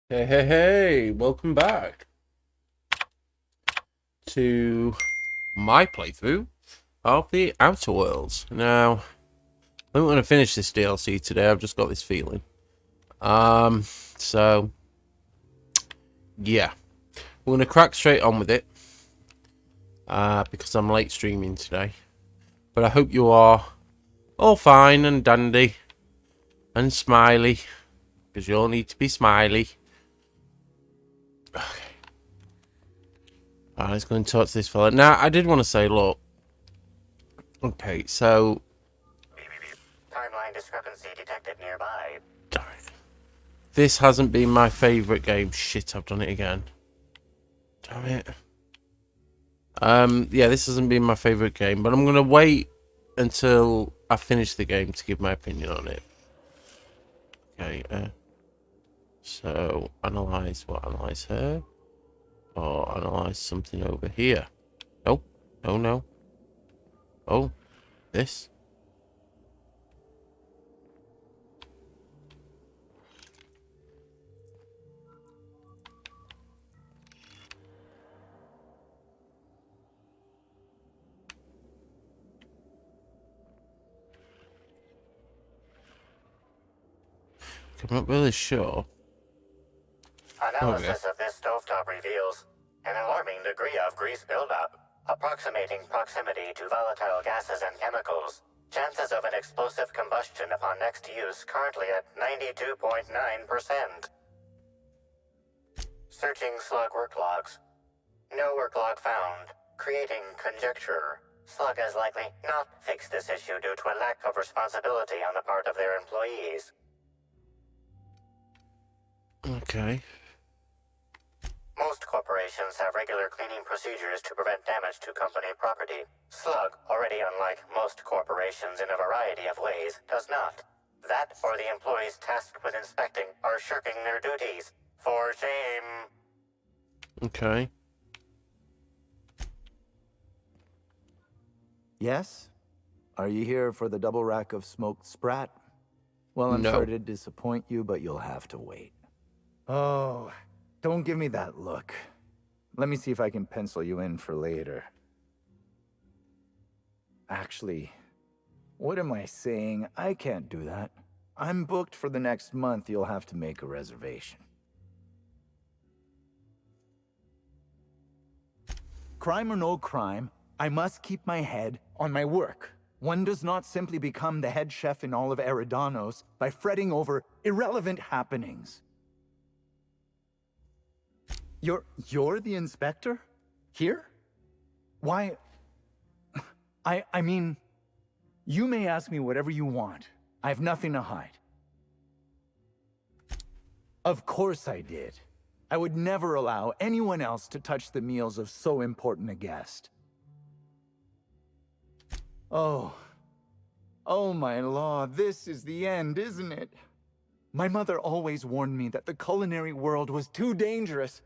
Hey, welcome back to my playthrough of the Outer Worlds. Now, I don't want to finish this DLC today, I've just got this feeling. So, yeah. We're going to crack straight on with it, because I'm late streaming today. But I hope you are all fine and dandy and smiley, because you all need to be smiley. Let's go and talk to this fella. Now, I did want to say, look. Okay, so... Timeline discrepancy detected nearby. Darn it. This hasn't been my favourite game. Shit, I've done it again. Damn it. Yeah, this hasn't been my favourite game, but I'm going to wait until I finish the game to give my opinion on it. Okay, so, analyse what? Analyse her? Or analyse something over here? Nope. No. Oh, this? I'm not really sure. Analysis of this stovetop reveals an alarming degree of grease buildup, approximating proximity to volatile gases and chemicals. Chances of an explosive combustion upon next use currently at 92.9%. Searching slug work logs. No work log found. Creating conjecture. Slug has likely not fixed this issue due to a lack of responsibility on the part of their employees. Okay. Most corporations have regular cleaning procedures to prevent damage to company property. Slug, already unlike most corporations in a variety of ways, does not. That or the employees tasked with inspecting are shirking their duties. For shame. Okay. Yes? Are you here for the double rack of smoked sprat? Well, I'm No. sorry to disappoint you, but you'll have to wait. Oh, don't give me that look. Let me see if I can pencil you in for later. Actually, what am I saying? I can't do that. I'm booked for the next month. You'll have to make a reservation. Crime or no crime, I must keep my head on my work. One does not simply become the head chef in all of Eridanos by fretting over irrelevant happenings. You're the inspector? Here? Why... I mean, you may ask me whatever you want. I have nothing to hide. Of course I did. I would never allow anyone else to touch the meals of so important a guest. Oh my law, this is the end, isn't it? My mother always warned me that the culinary world was too dangerous,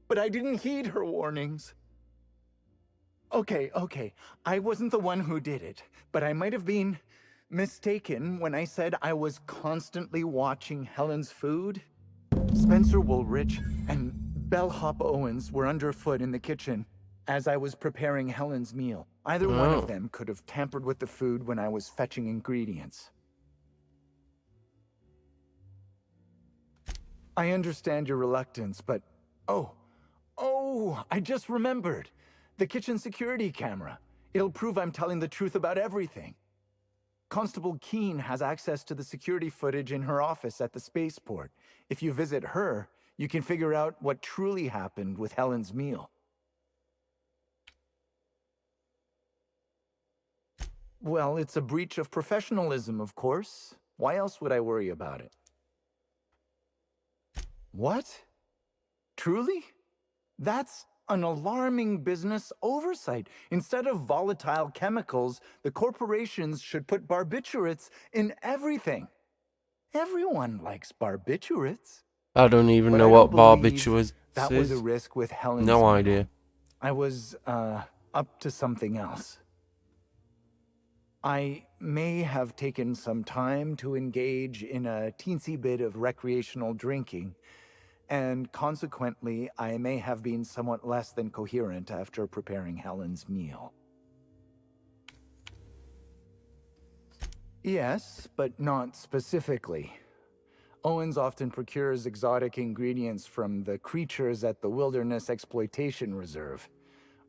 but I didn't heed her warnings. Okay, I wasn't the one who did it, but I might have been mistaken when I said I was constantly watching Helen's food. Spencer Woolrich and Bellhop Owens were underfoot in the kitchen as I was preparing Helen's meal. Either one of them could have tampered with the food when I was fetching ingredients. I understand your reluctance, but... Oh, I just remembered. The kitchen security camera. It'll prove I'm telling the truth about everything. Constable Keene has access to the security footage in her office at the spaceport. If you visit her, you can figure out what truly happened with Helen's meal. Well, it's a breach of professionalism, of course. Why else would I worry about it? What? Truly? That's an alarming business oversight. Instead of volatile chemicals, the corporations should put barbiturates in everything. Everyone likes barbiturates. I don't even But know I what don't believe barbiturates that was a is. risk with Helen's No meal. idea. I was, up to something else. I may have taken some time to engage in a teensy bit of recreational drinking, and consequently, I may have been somewhat less than coherent after preparing Helen's meal. Yes, but not specifically. Owens often procures exotic ingredients from the creatures at the Wilderness Exploitation Reserve.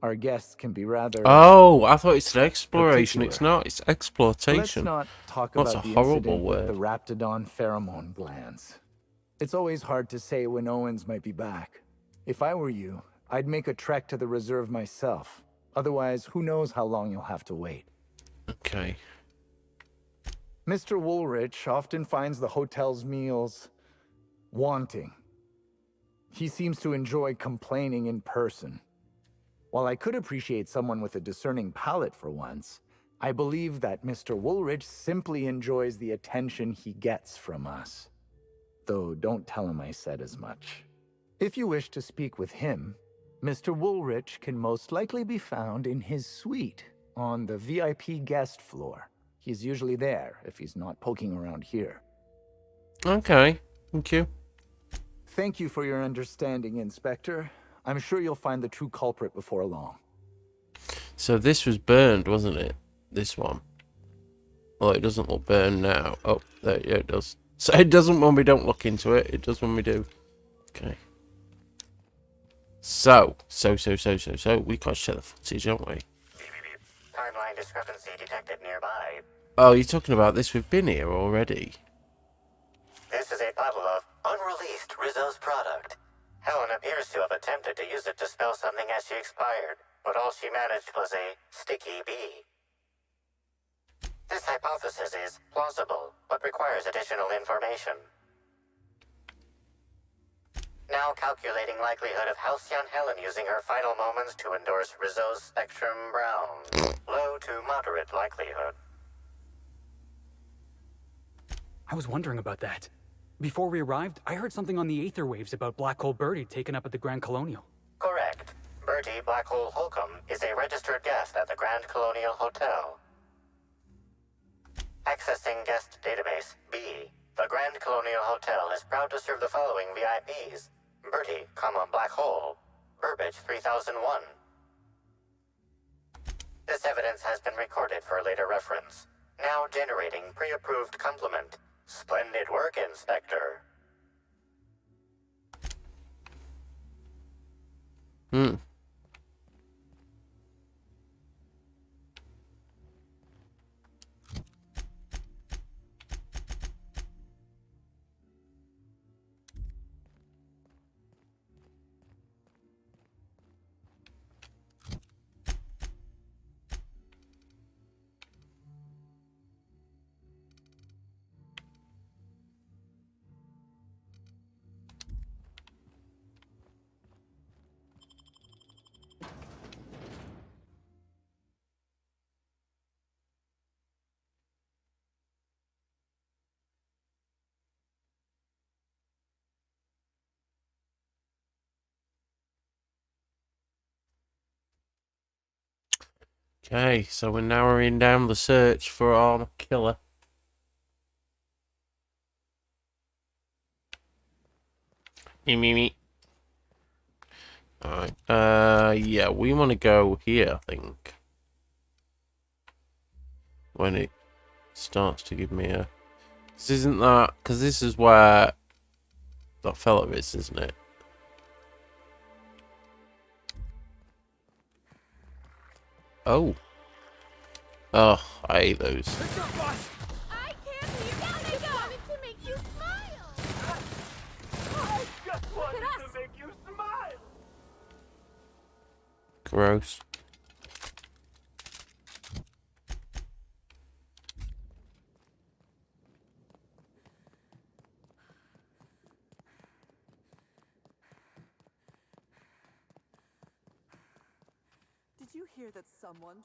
Our guests can be rather Oh, I thought it's an exploration. particular. It's not. It's Let's exploitation. not talk That's a about the horrible incident with the word. raptidon pheromone glands. It's always hard to say when Owens might be back. If I were you, I'd make a trek to the reserve myself. Otherwise, who knows how long you'll have to wait. Okay. Mr. Woolrich often finds the hotel's meals wanting. He seems to enjoy complaining in person. While I could appreciate someone with a discerning palate for once, I believe that Mr. Woolrich simply enjoys the attention he gets from us. Though don't tell him I said as much. If you wish to speak with him, Mr. Woolrich can most likely be found in his suite on the VIP guest floor. He's usually there if he's not poking around here. Okay. Thank you. Thank you for your understanding, Inspector. I'm sure you'll find the true culprit before long. So this was burned, wasn't it? This one. Oh, it doesn't look burned now. Oh, there, yeah, it does. So it doesn't when we don't look into it. It does when we do. Okay. So we gotta check the footage, don't we? Timeline discrepancy detected nearby. Oh, you're talking about this? We've been here already. This is a bottle of unreleased Rizzo's product. Helen appears to have attempted to use it to spell something as she expired, but all she managed was a sticky bee. This hypothesis is plausible, but requires additional information. Now calculating likelihood of Halcyon Helen using her final moments to endorse Rizzo's Spectrum Brown. Low to moderate likelihood. I was wondering about that. Before we arrived, I heard something on the aether waves about Black Hole Birdie taken up at the Grand Colonial. Correct. Bertie Black Hole Holcomb is a registered guest at the Grand Colonial Hotel. Accessing guest database B. The Grand Colonial Hotel is proud to serve the following VIPs. Bertie, Black Hole. Burbage 3001. This evidence has been recorded for later reference. Now generating pre-approved compliment. Splendid work, Inspector. Okay, so we're narrowing down the search for our killer. Me. Alright, yeah, we want to go here, I think. When it starts to give me a... This isn't that... Because this is where that fella is, isn't it? Oh. Oh, I hate those. I can't believe now they go! Wanted to make you smile! I just wanted us. to make you smile! Gross. Did you hear that someone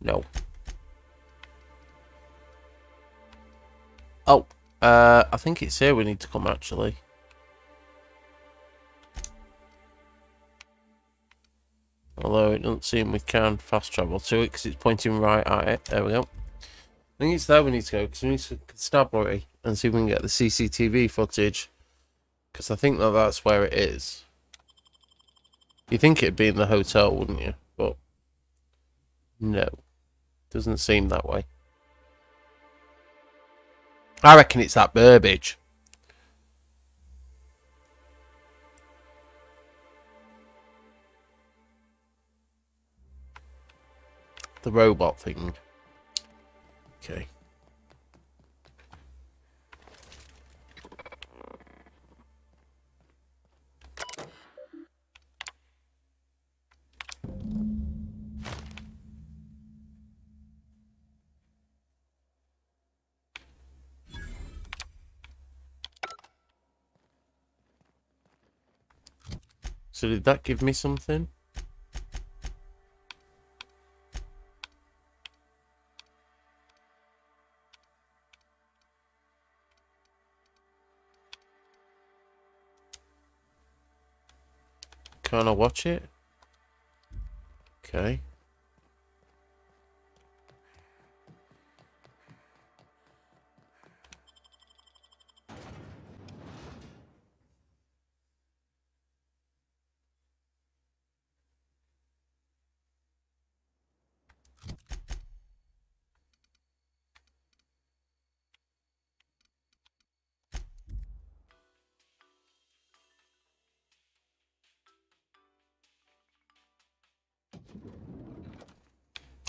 No. Oh, I think it's here we need to come actually. Although it doesn't seem we can fast travel to it because it's pointing right at it. There we go. I think it's there we need to go because we need to constabulary and see if we can get the CCTV footage. Because I think that that's where it is. You think it'd be in the hotel, wouldn't you? But no. Doesn't seem that way. I reckon it's that Burbage. The robot thing. Okay. So did that give me something? Can I watch it? Okay.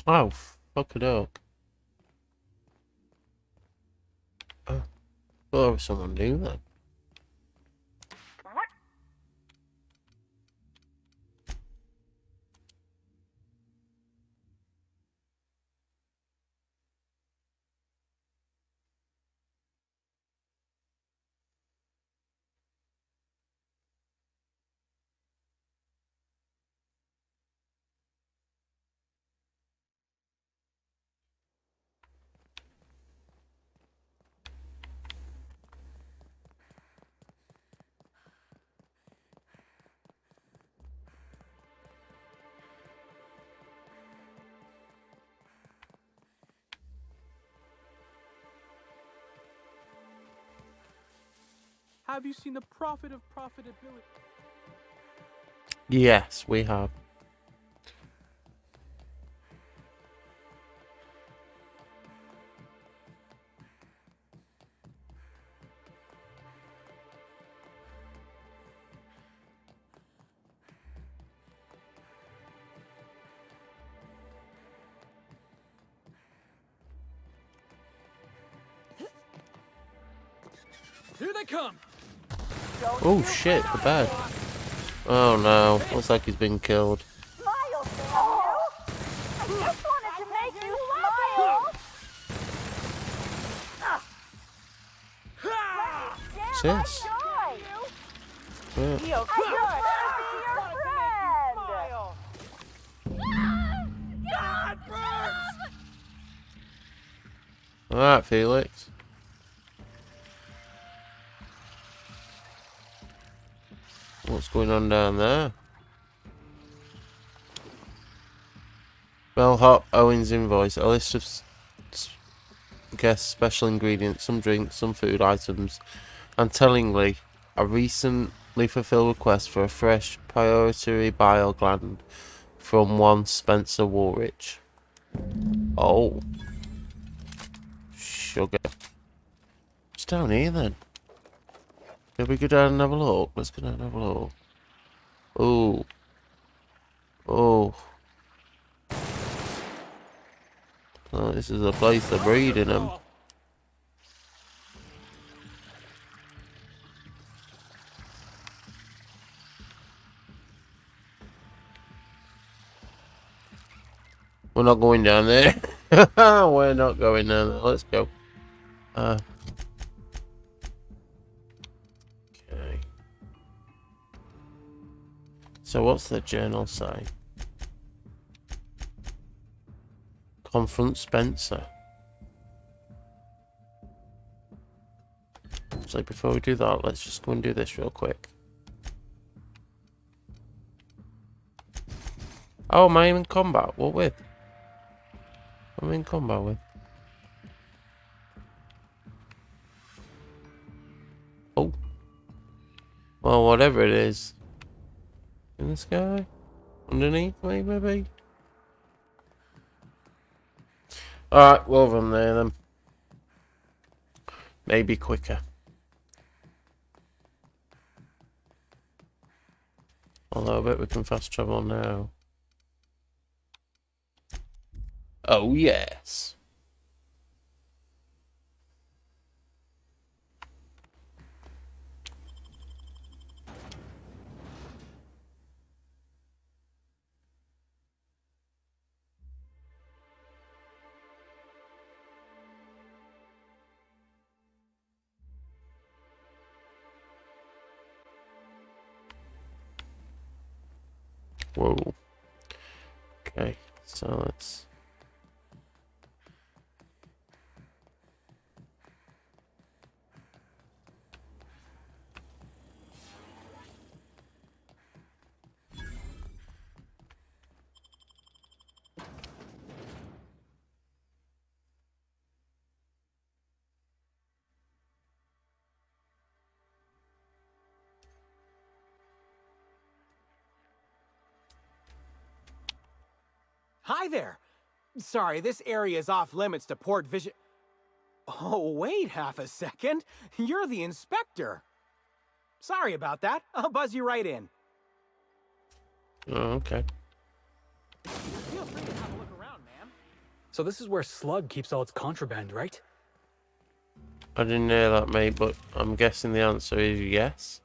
Oh, fuck it up. Oh, well, someone knew that. Have you seen the profit of profitability? Yes, we have. Here they come! Oh shit, the bed. Oh no, looks like he's been killed. Smile, Samuel! I just wanted to make you smile! What's this? Yeah. I just wanted to be your friend! God, burns! Alright, Felix. What's going on down there? Bellhop Owens invoice. A list of guest special ingredients, some drinks, some food items, and tellingly, a recently fulfilled request for a fresh pituitary bile gland from one Spencer Woolrich. Oh. Sugar. It's down here then. Can we go down and have a look? Let's go down and have a look. Oh. Oh. Oh, this is a place they're breeding them. We're not going down there. We're not going down there. Let's go. Okay. So what's the journal say? Confront Spencer. So before we do that, let's just go and do this real quick. Oh, am I in combat? What with? What am I in combat with? Oh. Well, whatever it is. In the sky? Underneath me, maybe? Alright, we'll run there then. Maybe quicker. Although I bet we can fast travel now. Oh, yes. Whoa. Okay, so let's... Hi there! Sorry, this area is off limits to port vision. Oh, wait half a second. You're the inspector. Sorry about that. I'll buzz you right in. Oh, okay. Feel free to have a look around, ma'am. So this is where Slug keeps all its contraband, right? I didn't hear that, mate, but I'm guessing the answer is yes.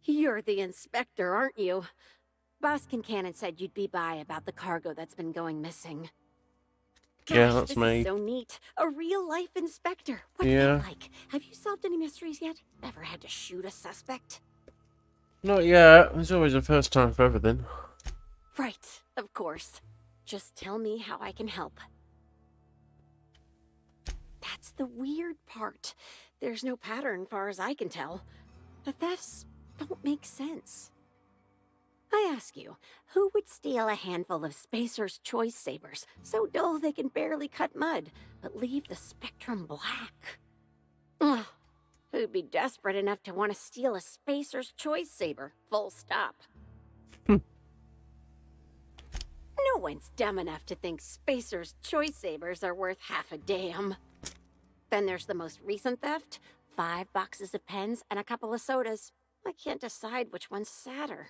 You're the inspector, aren't you? Boss Kincannon said you'd be by about the cargo that's been going missing. Gosh, Yeah, that's this me. is so neat. A real-life inspector. What's Yeah. that like? Have you solved any mysteries yet? Ever had to shoot a suspect? Not yet. There's always a first time for everything. Right, of course. Just tell me how I can help. That's the weird part. There's no pattern far as I can tell. The thefts don't make sense. I ask you, who would steal a handful of Spacer's Choice Sabers, so dull they can barely cut mud, but leave the spectrum black? Ugh. Who'd be desperate enough to want to steal a Spacer's Choice Saber, full stop? No one's dumb enough to think Spacer's Choice Sabers are worth half a damn. Then there's the most recent theft, 5 boxes of pens and a couple of sodas. I can't decide which one's sadder.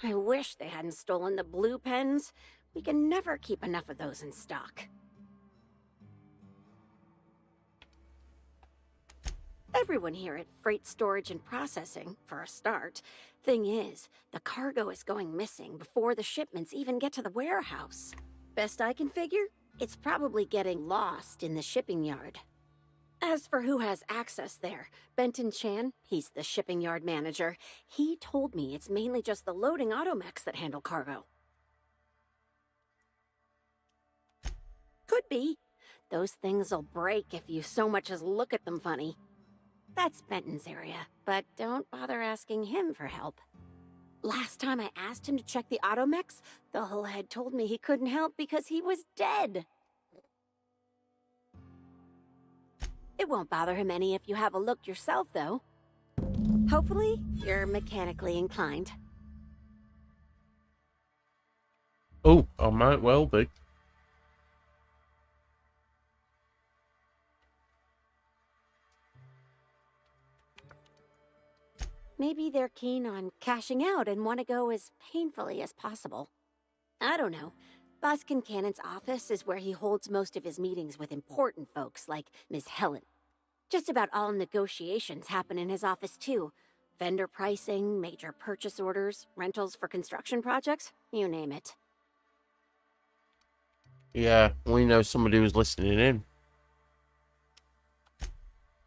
I wish they hadn't stolen the blue pens. We can never keep enough of those in stock. Everyone here at Freight Storage and Processing, for a start. Thing is, the cargo is going missing before the shipments even get to the warehouse. Best I can figure, it's probably getting lost in the shipping yard. As for who has access there, Benton Chan, he's the shipping yard manager. He told me it's mainly just the loading automechs that handle cargo. Could be. Those things'll break if you so much as look at them funny. That's Benton's area, but don't bother asking him for help. Last time I asked him to check the automechs, the hull head told me he couldn't help because he was dead. It won't bother him any if you have a look yourself, though. Hopefully, you're mechanically inclined. Oh, I might well be. Maybe they're keen on cashing out and want to go as painfully as possible. I don't know. Boss Kincannon's office is where he holds most of his meetings with important folks like Miss Helen. Just about all negotiations happen in his office, too. Vendor pricing, major purchase orders, rentals for construction projects, you name it. Yeah, we know somebody was listening in.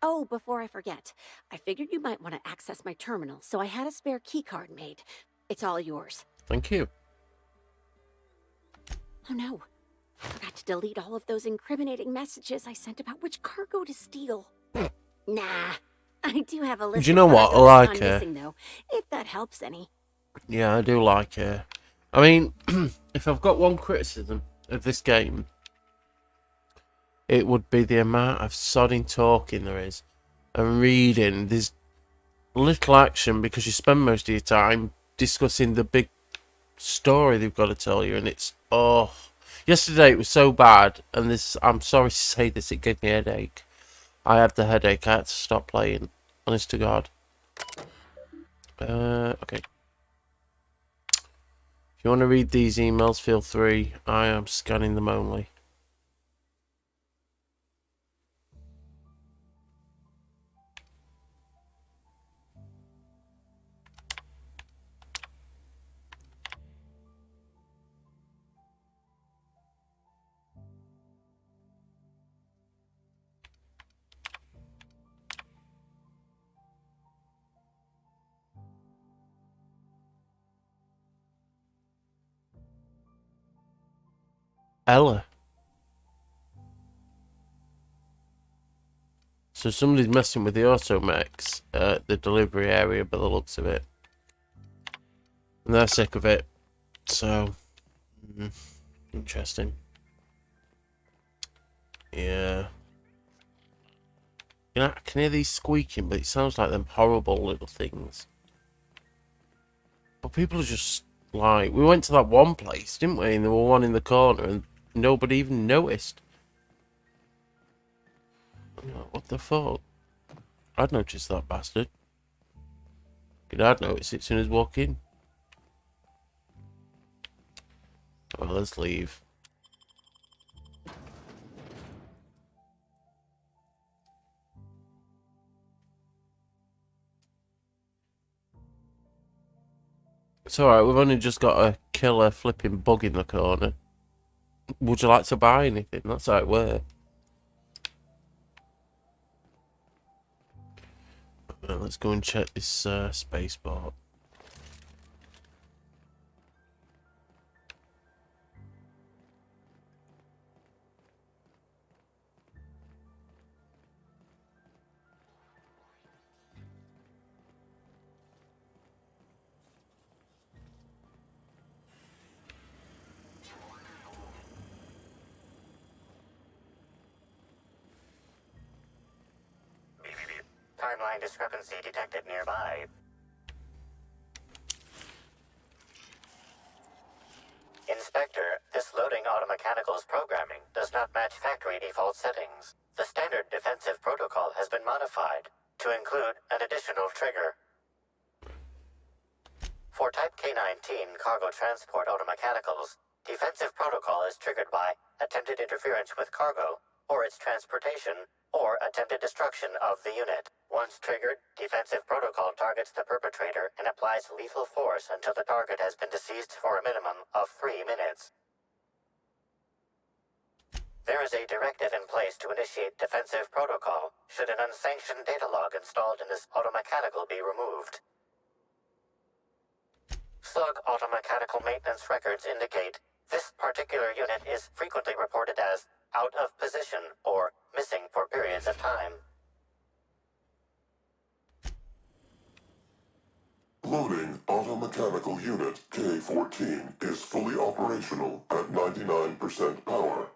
Oh, before I forget, I figured you might want to access my terminal, so I had a spare keycard made. It's all yours. Thank you. Oh no, I forgot to delete all of those incriminating messages I sent about which cargo to steal. Nah, I do have a list Do you know of what? I cargoes like gone her. missing, though, if that helps any. Yeah, I do like her. I mean, if I've got one criticism of this game, it would be the amount of sodding talking there is. And reading. There's little action because you spend most of your time discussing the big story they've got to tell you. And it's, oh. Yesterday it was so bad. And this, I'm sorry to say this, it gave me a headache. I had the headache. I had to stop playing. Honest to God. Okay. If you want to read these emails, feel free. I am scanning them only. Ella. So somebody's messing with the automechs at the delivery area by the looks of it. And they're sick of it. So, interesting. Yeah. You know, I can hear these squeaking, but it sounds like them horrible little things. But people are just like, we went to that one place, didn't we? And there were one in the corner and nobody even noticed. What the fuck? I'd notice that bastard. I'd notice it as soon as walk in. Well, let's leave. It's alright, we've only just got a killer flipping bug in the corner. Would you like to buy anything? That's how it works. Let's go and check this spaceport. Timeline discrepancy detected nearby. Inspector, this loading automechanical's programming does not match factory default settings. The standard defensive protocol has been modified to include an additional trigger. For Type K-19 cargo transport automechanicals, defensive protocol is triggered by attempted interference with cargo, or its transportation, or attempted destruction of the unit. Once triggered, defensive protocol targets the perpetrator and applies lethal force until the target has been deceased for a minimum of 3 minutes. There is a directive in place to initiate defensive protocol should an unsanctioned data log installed in this automechanical be removed. Slug automechanical maintenance records indicate this particular unit is frequently reported as out of position or missing for periods of time. Loading automechanical unit K-14 is fully operational at 99% power.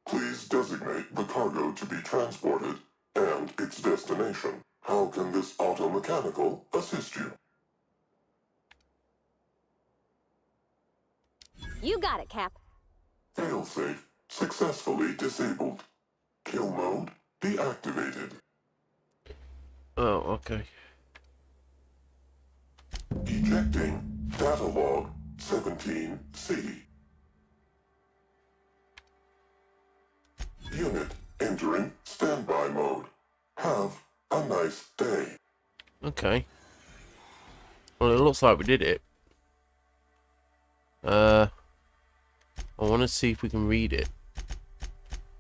Please designate the cargo to be transported and its destination. How can this automechanical assist you? You got it, Cap. Failsafe successfully disabled. Kill mode deactivated. Oh, okay. Ejecting data log 17C. Unit entering standby mode. Have a nice day. Okay. Well, it looks like we did it. I want to see if we can read it.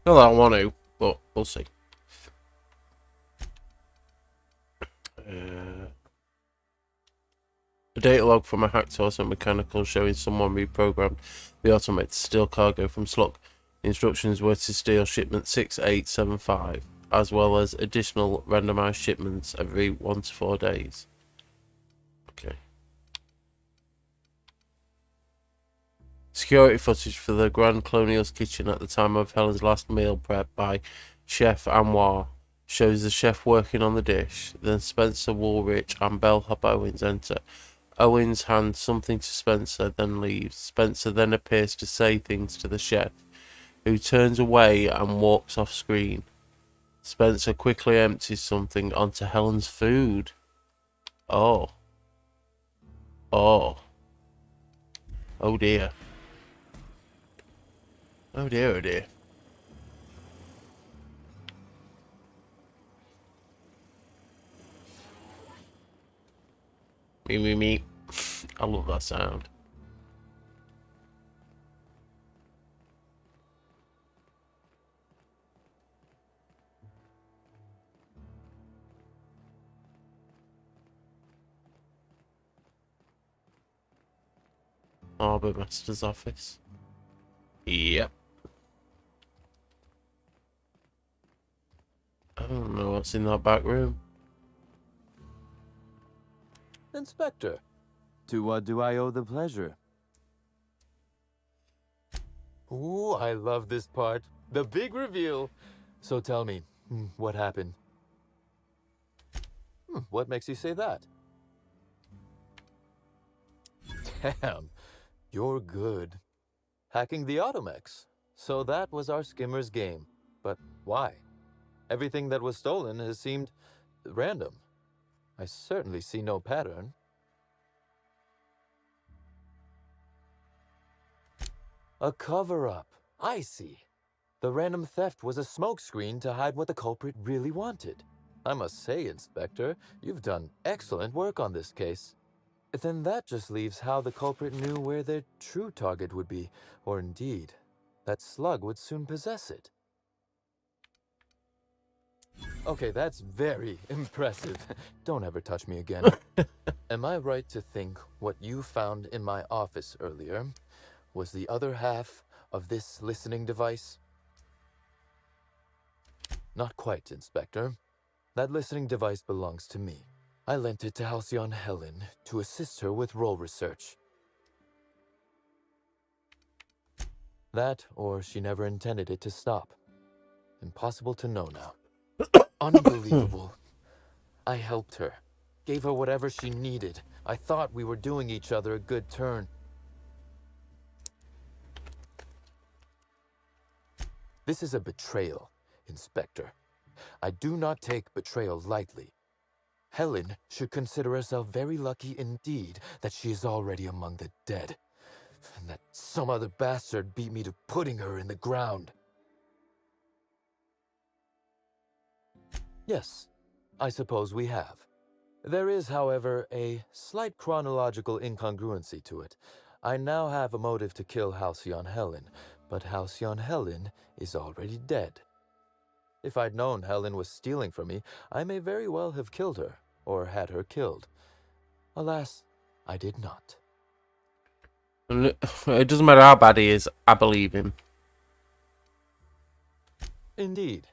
Not that I want to, but we'll see. A data log from a hacked source and mechanical showing someone reprogrammed the automated steel cargo from Slug. The instructions were to steal shipment 6875, as well as additional randomized shipments every 1 to 4 days. Okay. Security footage for the Grand Colonial's kitchen at the time of Helen's last meal prep by ShYTrAnSwOmAn shows the chef working on the dish. Then Spencer Woolrich and bellhop Owens enter. Owens hands something to Spencer, then leaves. Spencer then appears to say things to the chef, who turns away and walks off screen. Spencer quickly empties something onto Helen's food. Oh. Oh. Oh dear. Oh dear, oh dear. Me. I love that sound. Harbour Master's office. Yep. I don't know what's in that back room. Inspector, to what do I owe the pleasure? Ooh, I love this part. The big reveal. So tell me, what happened? What makes you say that? Damn, you're good. Hacking the Automex. So that was our skimmer's game. But why? Everything that was stolen has seemed random. I certainly see no pattern. A cover-up. I see. The random theft was a smokescreen to hide what the culprit really wanted. I must say, Inspector, you've done excellent work on this case. Then that just leaves how the culprit knew where their true target would be, or indeed, that Slug would soon possess it. Okay, that's very impressive. Don't ever touch me again. Am I right to think what you found in my office earlier was the other half of this listening device? Not quite, Inspector. That listening device belongs to me. I lent it to Halcyon Helen to assist her with role research. That, or she never intended it to stop. Impossible to know now. Unbelievable. I helped her. Gave her whatever she needed. I thought we were doing each other a good turn. This is a betrayal, Inspector. I do not take betrayal lightly. Helen should consider herself very lucky indeed that she is already among the dead, and that some other bastard beat me to putting her in the ground. Yes, I suppose we have. There is, however, a slight chronological incongruency to it. I now have a motive to kill Halcyon Helen, but Halcyon Helen is already dead. If I'd known Helen was stealing from me, I may very well have killed her, or had her killed. Alas, I did not. It doesn't matter how bad he is, I believe him. Indeed.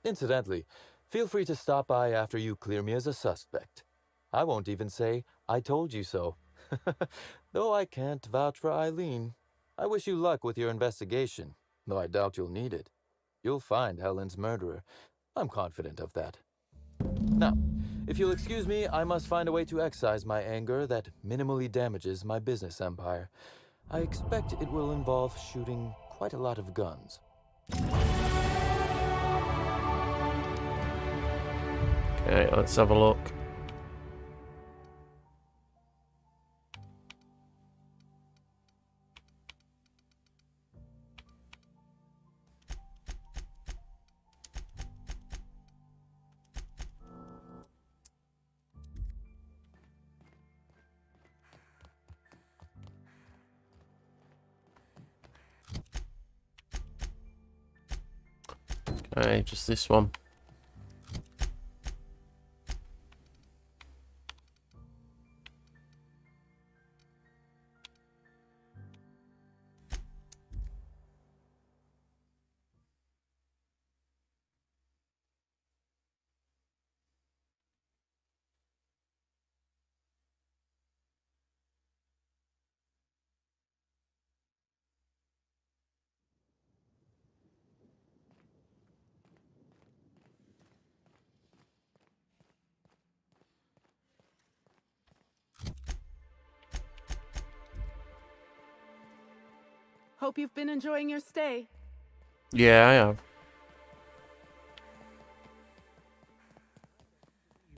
Incidentally, feel free to stop by after you clear me as a suspect. I won't even say, I told you so. Though I can't vouch for Eileen. I wish you luck with your investigation, though I doubt you'll need it. You'll find Helen's murderer. I'm confident of that. Now, if you'll excuse me, I must find a way to excise my anger that minimally damages my business empire. I expect it will involve shooting quite a lot of guns. Okay, let's have a look. Alright, just this one. Hope you've been enjoying your stay. Yeah, I have.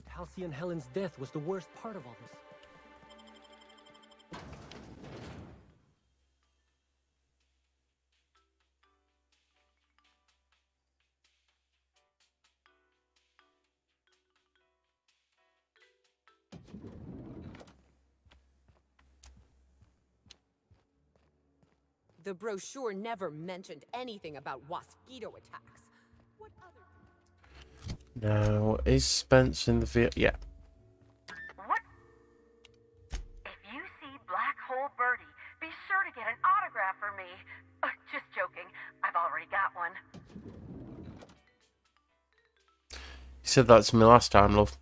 Halcyon Helen's death was the worst part of all this. The brochure never mentioned anything about mosquito attacks. What other... Now, is Spence in the field? Yeah. What? If you see Black Hole Birdie, be sure to get an autograph for me. Just joking. I've already got one. You said that to me last time, love.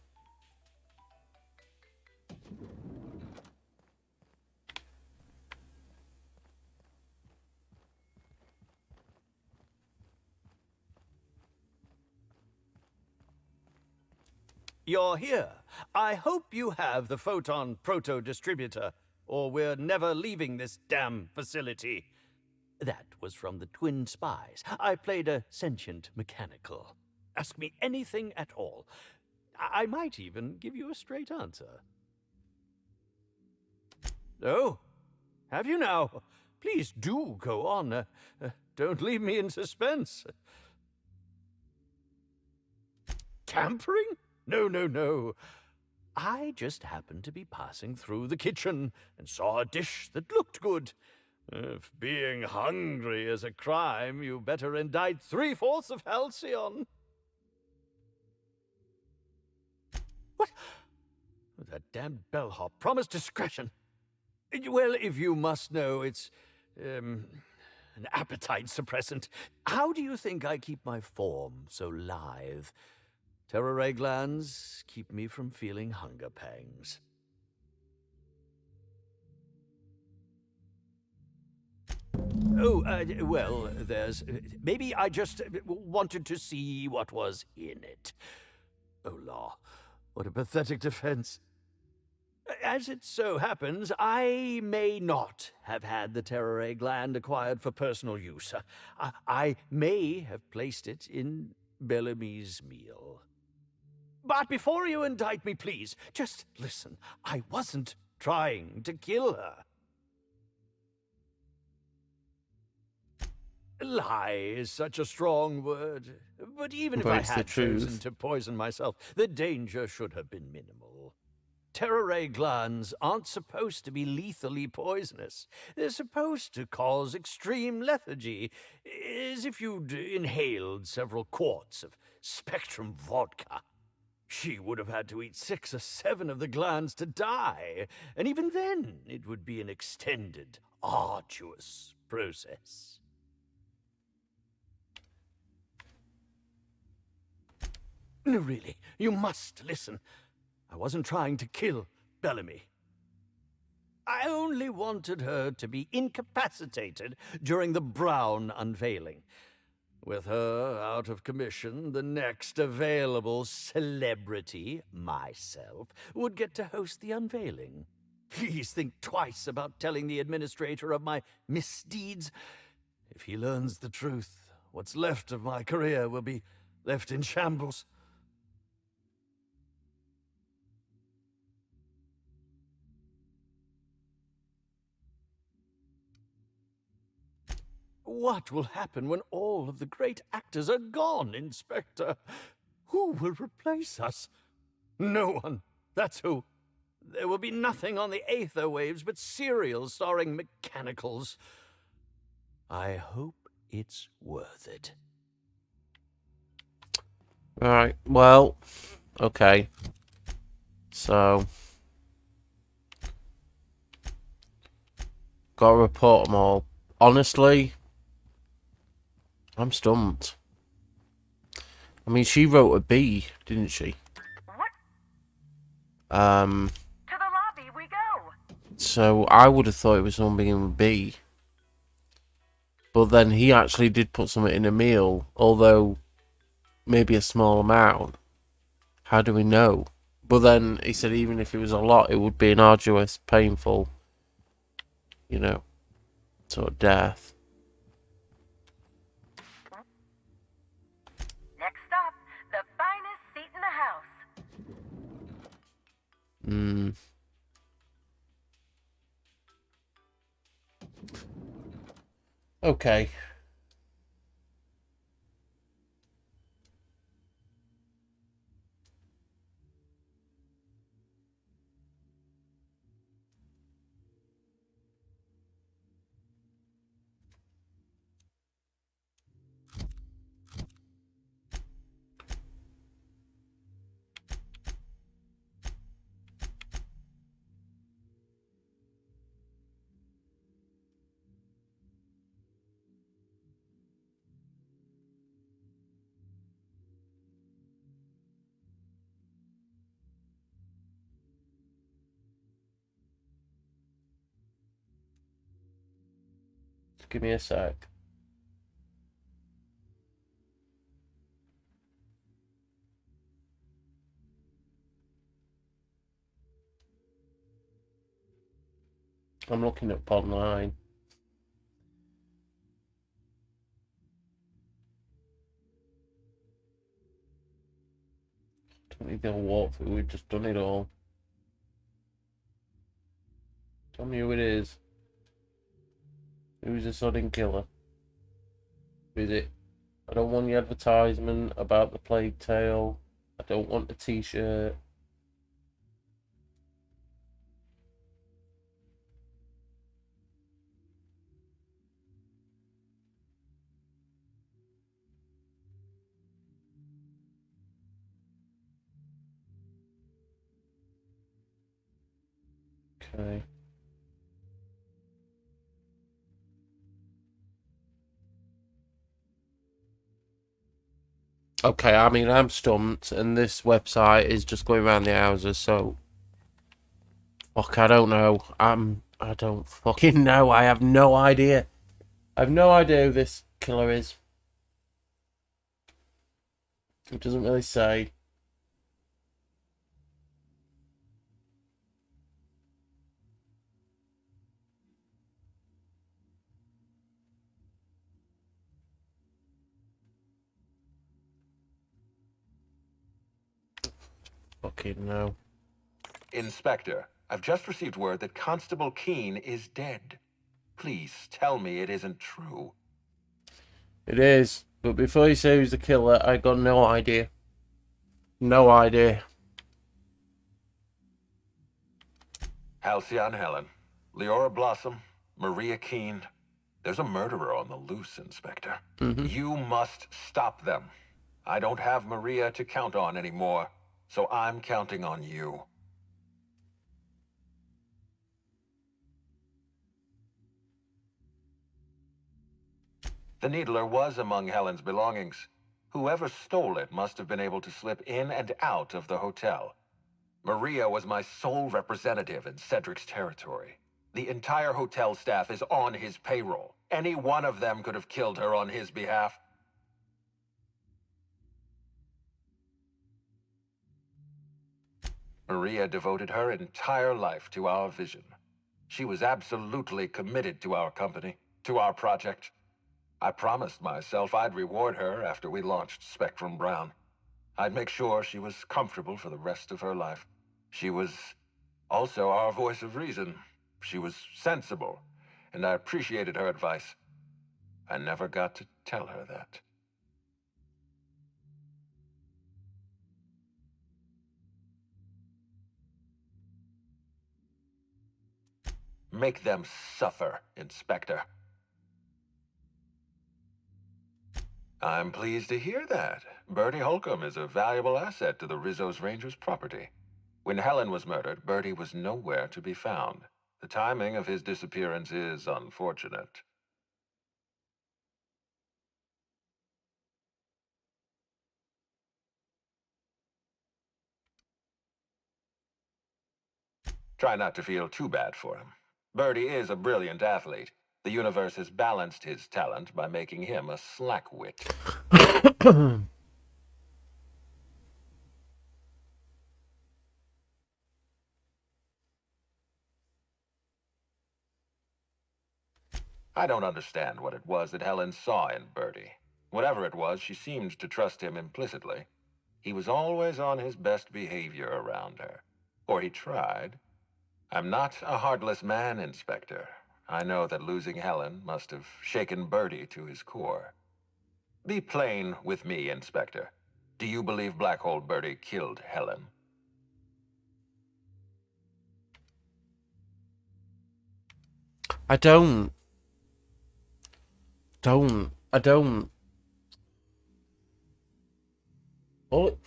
You're here. I hope you have the photon proto-distributor, or we're never leaving this damn facility. That was from the Twin Spies. I played a sentient mechanical. Ask me anything at all. I might even give you a straight answer. Oh, have you now? Please do go on. Don't leave me in suspense. Tampering? No, no, no. I just happened to be passing through the kitchen and saw a dish that looked good. If being hungry is a crime, you better indict 3/4 of Halcyon. What? That damned bellhop promised discretion. Well, if you must know, it's, an appetite suppressant. How do you think I keep my form so lithe? Terror ray glands keep me from feeling hunger pangs. Oh, well, there's... maybe I just wanted to see what was in it. Oh, law. What a pathetic defense. As it so happens, I may not have had the terror ray gland acquired for personal use. I may have placed it in Bellamy's meal. But before you indict me, please, just listen. I wasn't trying to kill her. Lie is such a strong word. But even if I had chosen to poison myself, the danger should have been minimal. Terror ray glands aren't supposed to be lethally poisonous. They're supposed to cause extreme lethargy, as if you'd inhaled several quarts of Spectrum vodka. She would have had to eat 6 or 7 of the glands to die, and even then it would be an extended, arduous process. No, really, you must listen. I wasn't trying to kill Bellamy. I only wanted her to be incapacitated during the Brown unveiling. With her out of commission, the next available celebrity, myself, would get to host the unveiling. Please think twice about telling the administrator of my misdeeds. If he learns the truth, what's left of my career will be left in shambles. What will happen when all of the great actors are gone, Inspector? Who will replace us? No one. That's who. There will be nothing on the aether waves but serials starring mechanicals. I hope it's worth it. Right, well, okay. So, gotta report them all. Honestly, I'm stumped. I mean, she wrote a B, didn't she? What? Um, To the lobby we go. so I would have thought it was something in B. But then he actually did put something in a meal, although maybe a small amount. How do we know? But then he said even if it was a lot, it would be an arduous, painful, you know, sort of death. Next stop, the finest seat in the house. Hmm. Okay. Just give me a sec. I'm looking up online. Don't need the whole walkthrough, we've just done it all. Tell me who it is. Who's the sudden killer? Who is it? I don't want the advertisement about the plague tale. I don't want the t-shirt. Okay. Okay, I mean, I'm stumped, and this website is just going around the houses, so... Fuck, I don't know. I don't fucking know. I have no idea. I have no idea who this killer is. It doesn't really say. Fucking no. Inspector, I've just received word that Constable Keene is dead. Please tell me it isn't true. It is. But before you say who's the killer, I got no idea. No idea. Halcyon Helen, Leora Blossom, Maria Keene. There's a murderer on the loose, Inspector. You must stop them. I don't have Maria to count on anymore, so I'm counting on you. The Needler was among Helen's belongings. Whoever stole it must have been able to slip in and out of the hotel. Maria was my sole representative in Cedric's territory. The entire hotel staff is on his payroll. Any one of them could have killed her on his behalf. Maria devoted her entire life to our vision. She was absolutely committed to our company, to our project. I promised myself I'd reward her after we launched Spectrum Brown. I'd make sure she was comfortable for the rest of her life. She was also our voice of reason. She was sensible, and I appreciated her advice. I never got to tell her that. Make them suffer, Inspector. I'm pleased to hear that. Bertie Holcomb is a valuable asset to the Rizzo's Rangers property. When Helen was murdered, Bertie was nowhere to be found. The timing of his disappearance is unfortunate. Try not to feel too bad for him. Bertie is a brilliant athlete. The universe has balanced his talent by making him a slackwit. I don't understand what it was that Helen saw in Bertie. Whatever it was, she seemed to trust him implicitly. He was always on his best behavior around her. Or he tried. I'm not a heartless man, Inspector. I know that losing Helen must have shaken Bertie to his core. Be plain with me, Inspector. Do you believe Black Hole Bertie killed Helen? I don't. Oh.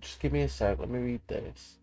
Just give me a sec. Let me read this.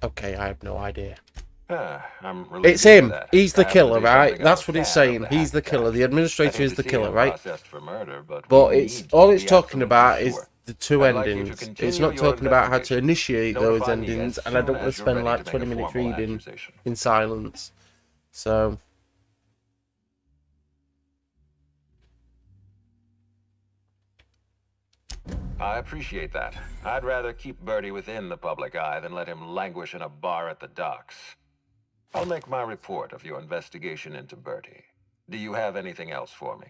Okay, I have no idea. I'm It's relieved to hear him. that. He's the I happen to killer, be right? something of That's a what it's fan of saying. the He's hack the killer. attack. The I'd administrator hate is to the see killer, him right? processed for murder, but But we it's need all to it's be talking absolutely about sure. is the two I'd like you to endings. It's continue not your talking about how to investigation. initiate those Notify me as endings, and I soon don't want to as you're spend ready like to make 20 a minutes formal reading accusation. in silence. So I appreciate that. I'd rather keep Bertie within the public eye than let him languish in a bar at the docks. I'll make my report of your investigation into Bertie. Do you have anything else for me?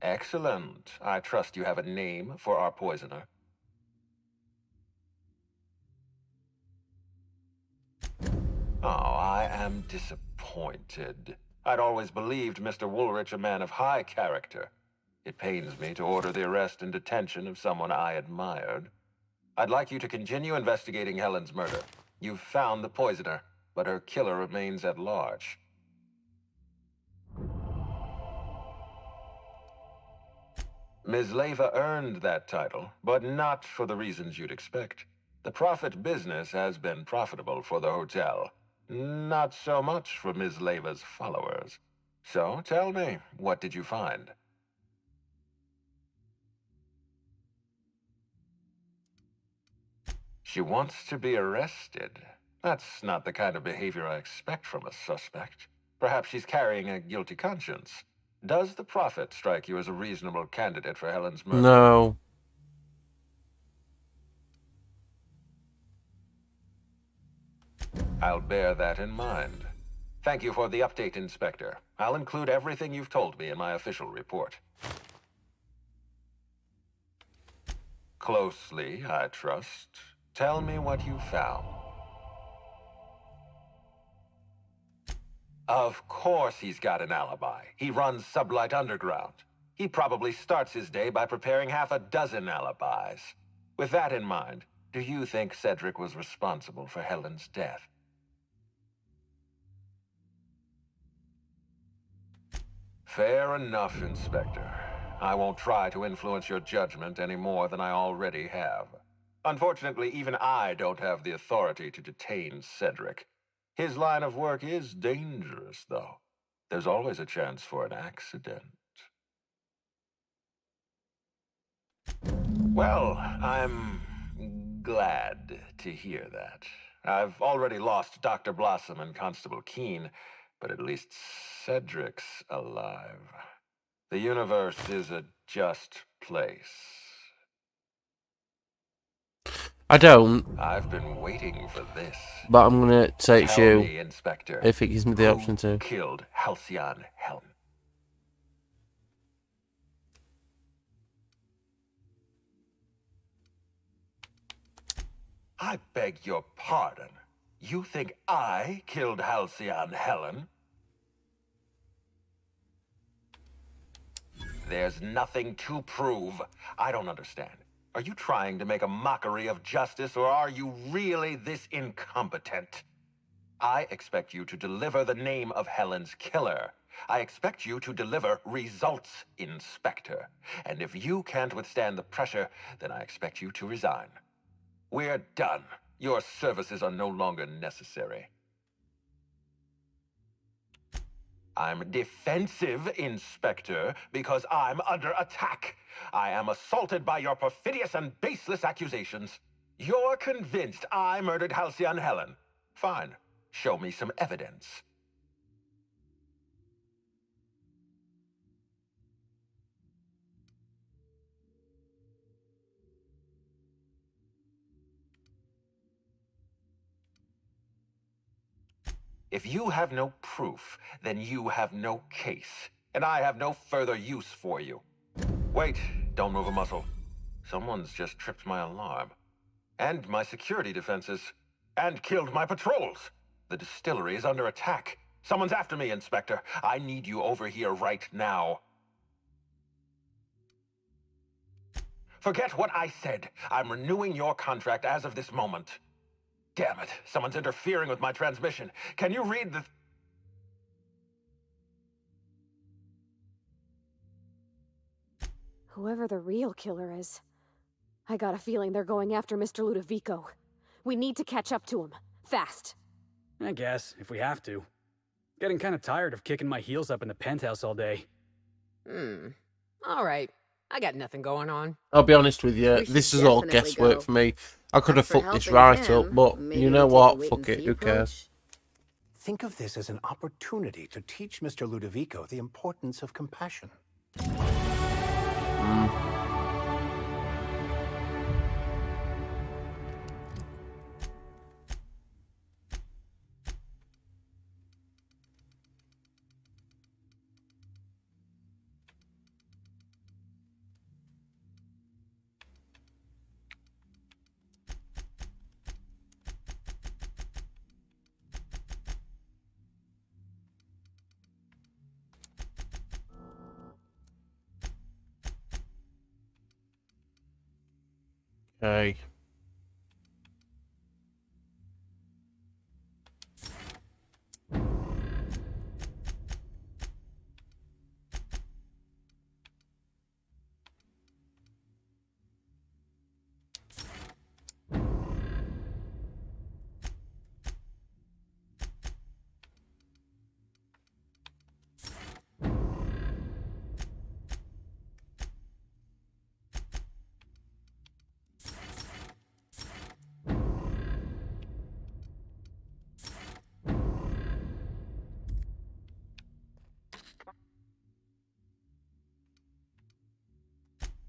Excellent. I trust you have a name for our poisoner. Oh, I am disappointed. I'd always believed Mr. Woolrich a man of high character. It pains me to order the arrest and detention of someone I admired. I'd like you to continue investigating Helen's murder. You've found the poisoner, but her killer remains at large. Ms. Leyva earned that title, but not for the reasons you'd expect. The profit business has been profitable for the hotel. Not so much for Ms. Leyva's followers. So, tell me, what did you find? She wants to be arrested. That's not the kind of behavior I expect from a suspect. Perhaps she's carrying a guilty conscience. Does the Prophet strike you as a reasonable candidate for Helen's murder? no. I'll bear that in mind. Thank you for the update, Inspector. I'll include everything you've told me in my official report. Closely, I trust. Tell me what you found. Of course he's got an alibi. He runs Sublight Underground. He probably starts his day by preparing half a dozen alibis. With that in mind, do you think Cedric was responsible for Helen's death? Fair enough, Inspector. I won't try to influence your judgment any more than I already have. Unfortunately, even I don't have the authority to detain Cedric. His line of work is dangerous, though. There's always a chance for an accident. Well, I'm glad to hear that. I've already lost Dr. Blossom and Constable Keene, but at least Cedric's alive. The universe is a just place. I don't. I've been waiting for this. But I'm gonna say it's Tell you. me, Inspector, If it gives me the who option to. killed Halcyon Helen? I beg your pardon. You think I killed Halcyon Helen? There's nothing to prove. I don't understand. Are you trying to make a mockery of justice, or are you really this incompetent? I expect you to deliver the name of Helen's killer. I expect you to deliver results, Inspector. And if you can't withstand the pressure, then I expect you to resign. We're done. Your services are no longer necessary. I'm defensive, Inspector, because I'm under attack. I am assaulted by your perfidious and baseless accusations. You're convinced I murdered Halcyon Helen. Fine. Show me some evidence. If you have no proof, then you have no case, and I have no further use for you. Wait, don't move a muscle. Someone's just tripped my alarm. And my security defenses. And killed my patrols. The distillery is under attack. Someone's after me, Inspector. I need you over here right now. Forget what I said. I'm renewing your contract as of this moment. Damn it, someone's interfering with my transmission. Can you read the... Whoever the real killer is, I got a feeling they're going after Mr. Ludovico. We need to catch up to him. Fast. I guess, if we have to. Getting kind of tired of kicking my heels up in the penthouse all day. All right. I got nothing going on. I'll be honest with you, this is all guesswork for me. I could have fucked this right up, but you know what? Fuck it, who cares? Think of this as an opportunity to teach Mr. Ludovico the importance of compassion. Okay.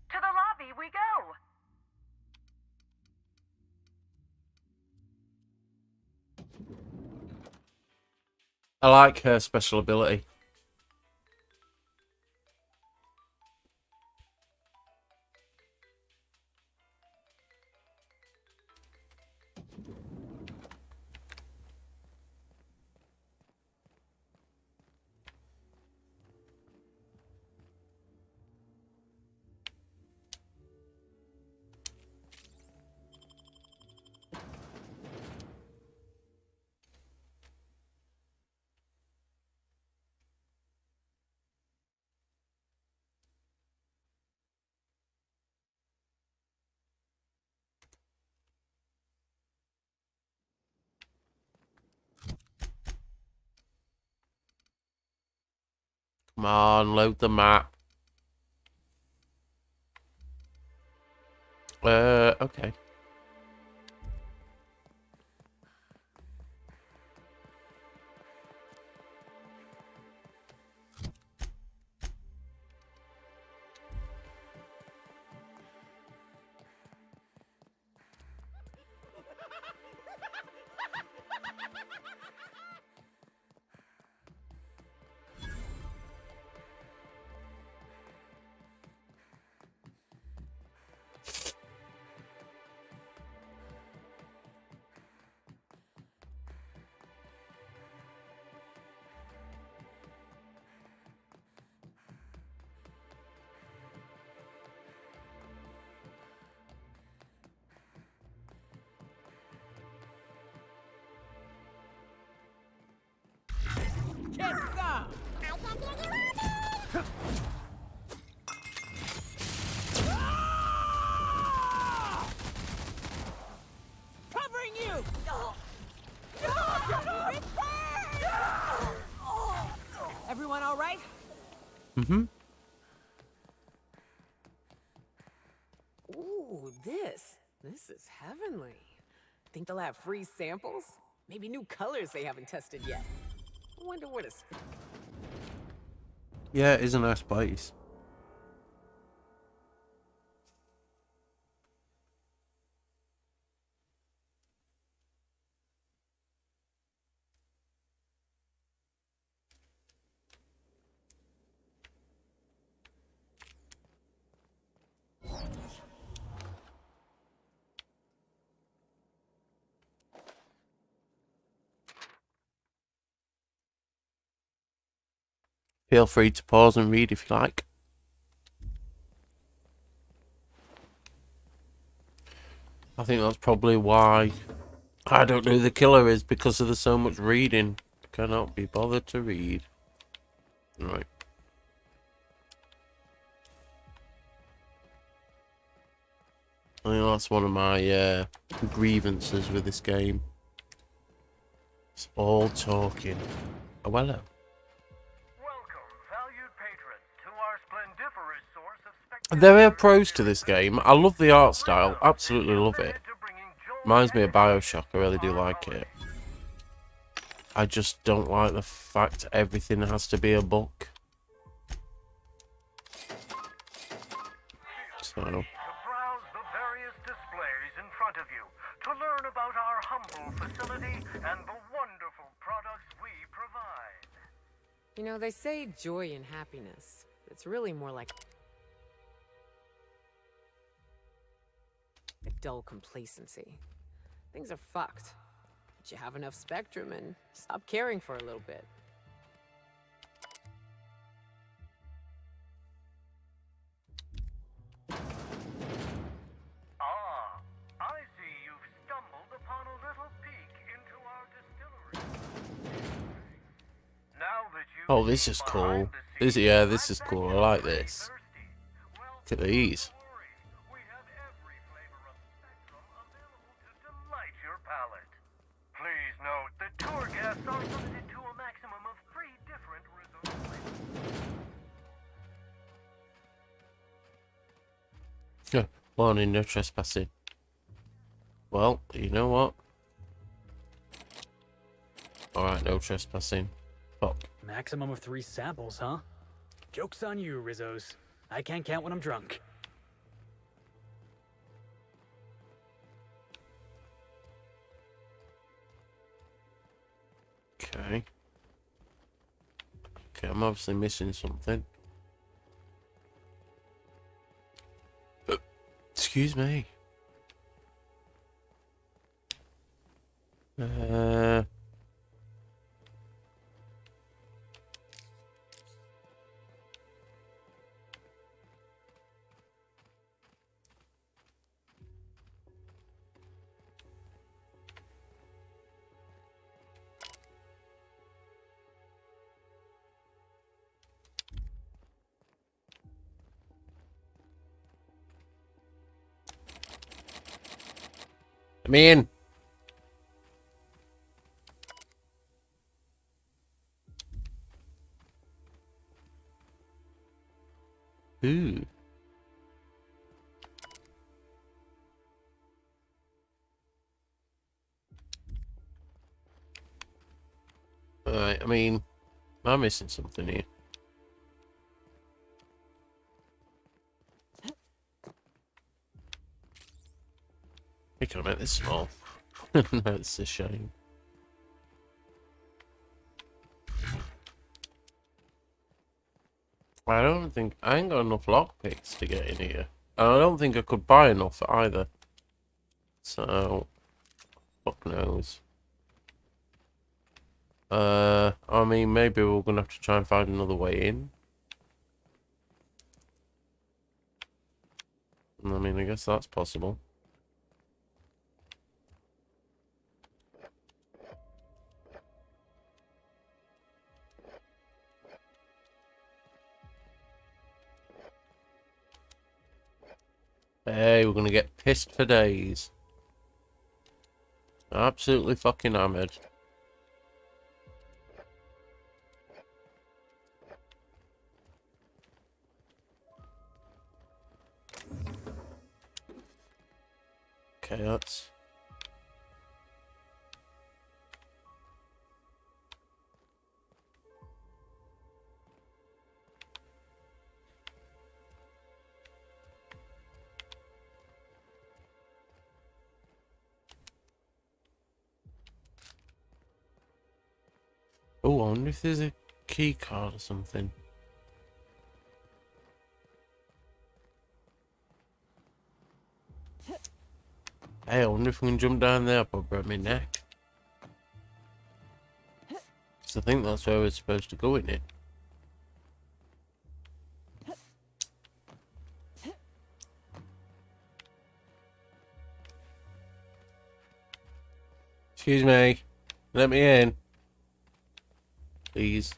To the lobby we go! I like her special ability. Come on, load the map. Okay. Get some! I can't get you Covering you! Everyone all right? Mm-hmm. Ooh, this is heavenly. Think they'll have free samples? Maybe new colors they haven't tested yet. I wonder what it's... Yeah, it is a nice place. Feel free to pause and read if you like. I think that's probably why I don't know who the killer is, because of the so much reading. Cannot be bothered to read. Right. I think that's one of my grievances with this game. It's all talking. Oh, hello. There are pros to this game. I love the art style. Absolutely love it. Reminds me of Bioshock. I really do like it. I just don't like the fact everything has to be a book. So... browse the various displays in front of you to learn about our humble facility and the wonderful products we provide. You know, they say joy and happiness. It's really more like a dull complacency. Things are fucked. But you have enough spectrum and stop caring for a little bit. Ah, I see you've stumbled upon a little peek into our distillery. Now that you Oh, this is cool. This is cool. I like this. Look at these. delight your palate. Please note that tour guests are limited to a maximum of 3 different resort flavors. Warning, no trespassing. Well, you know what? Alright, no trespassing. Fuck. Maximum of 3 samples, huh? Joke's on you, Rizzos. I can't count when I'm drunk. Okay. Okay, I'm obviously missing something. Excuse me. Come in. Ooh. Alright, I mean, am I missing something here? We can make this small. That's a shame. I don't think I ain't got enough lockpicks to get in here. And I don't think I could buy enough either. So, fuck knows. I mean, maybe we're gonna have to try and find another way in. I mean, I guess that's possible. Hey, we're gonna get pissed for days. Absolutely fucking hammered. Okay, that's... Oh, I wonder if there's a key card or something. Hey, I wonder if we can jump down there, but break my neck. So I think that's where we're supposed to go in it. Excuse me. Let me in. Please.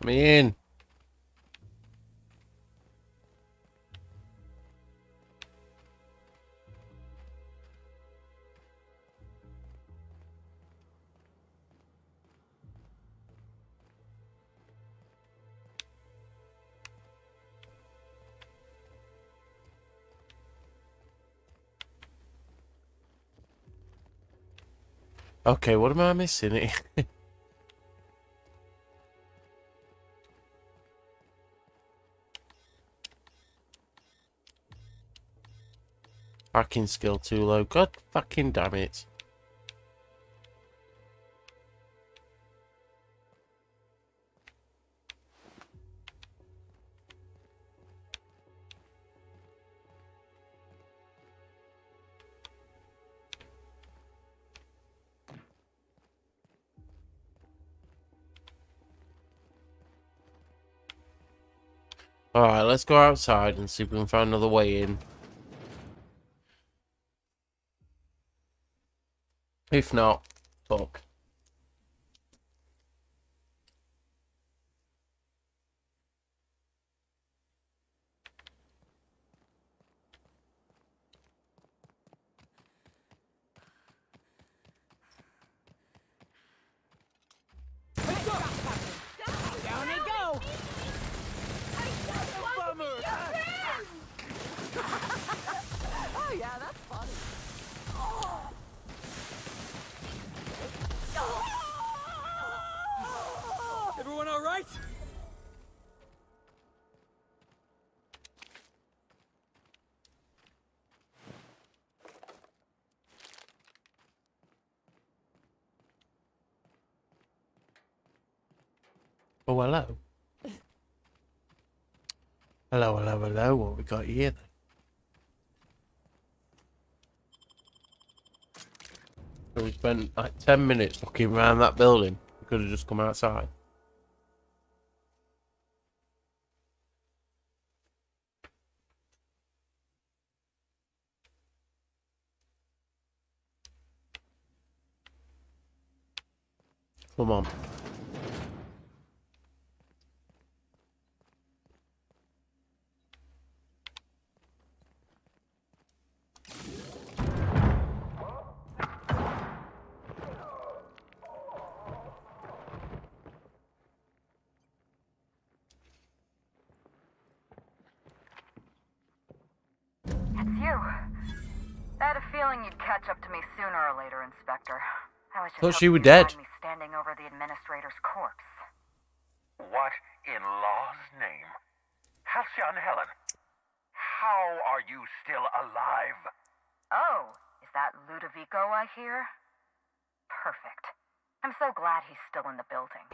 Let me in. Okay, what am I missing here? Hacking skill too low. God fucking damn it. Alright, let's go outside and see if we can find another way in. If not, fuck. Down they go! Oh yeah, that's funny. Everyone all right? Oh, hello. Hello, hello, hello. What we got here then? So we spent like 10 minutes looking around that building. We could have just come outside. Come on. you. I had a feeling you'd catch up to me sooner or later, Inspector. I was just Thought she hoping were you'd dead. find me standing over the administrator's corpse. What in law's name? Halcyon Helen, how are you still alive? Oh, is that Ludovico I hear? Perfect. I'm so glad he's still in the building.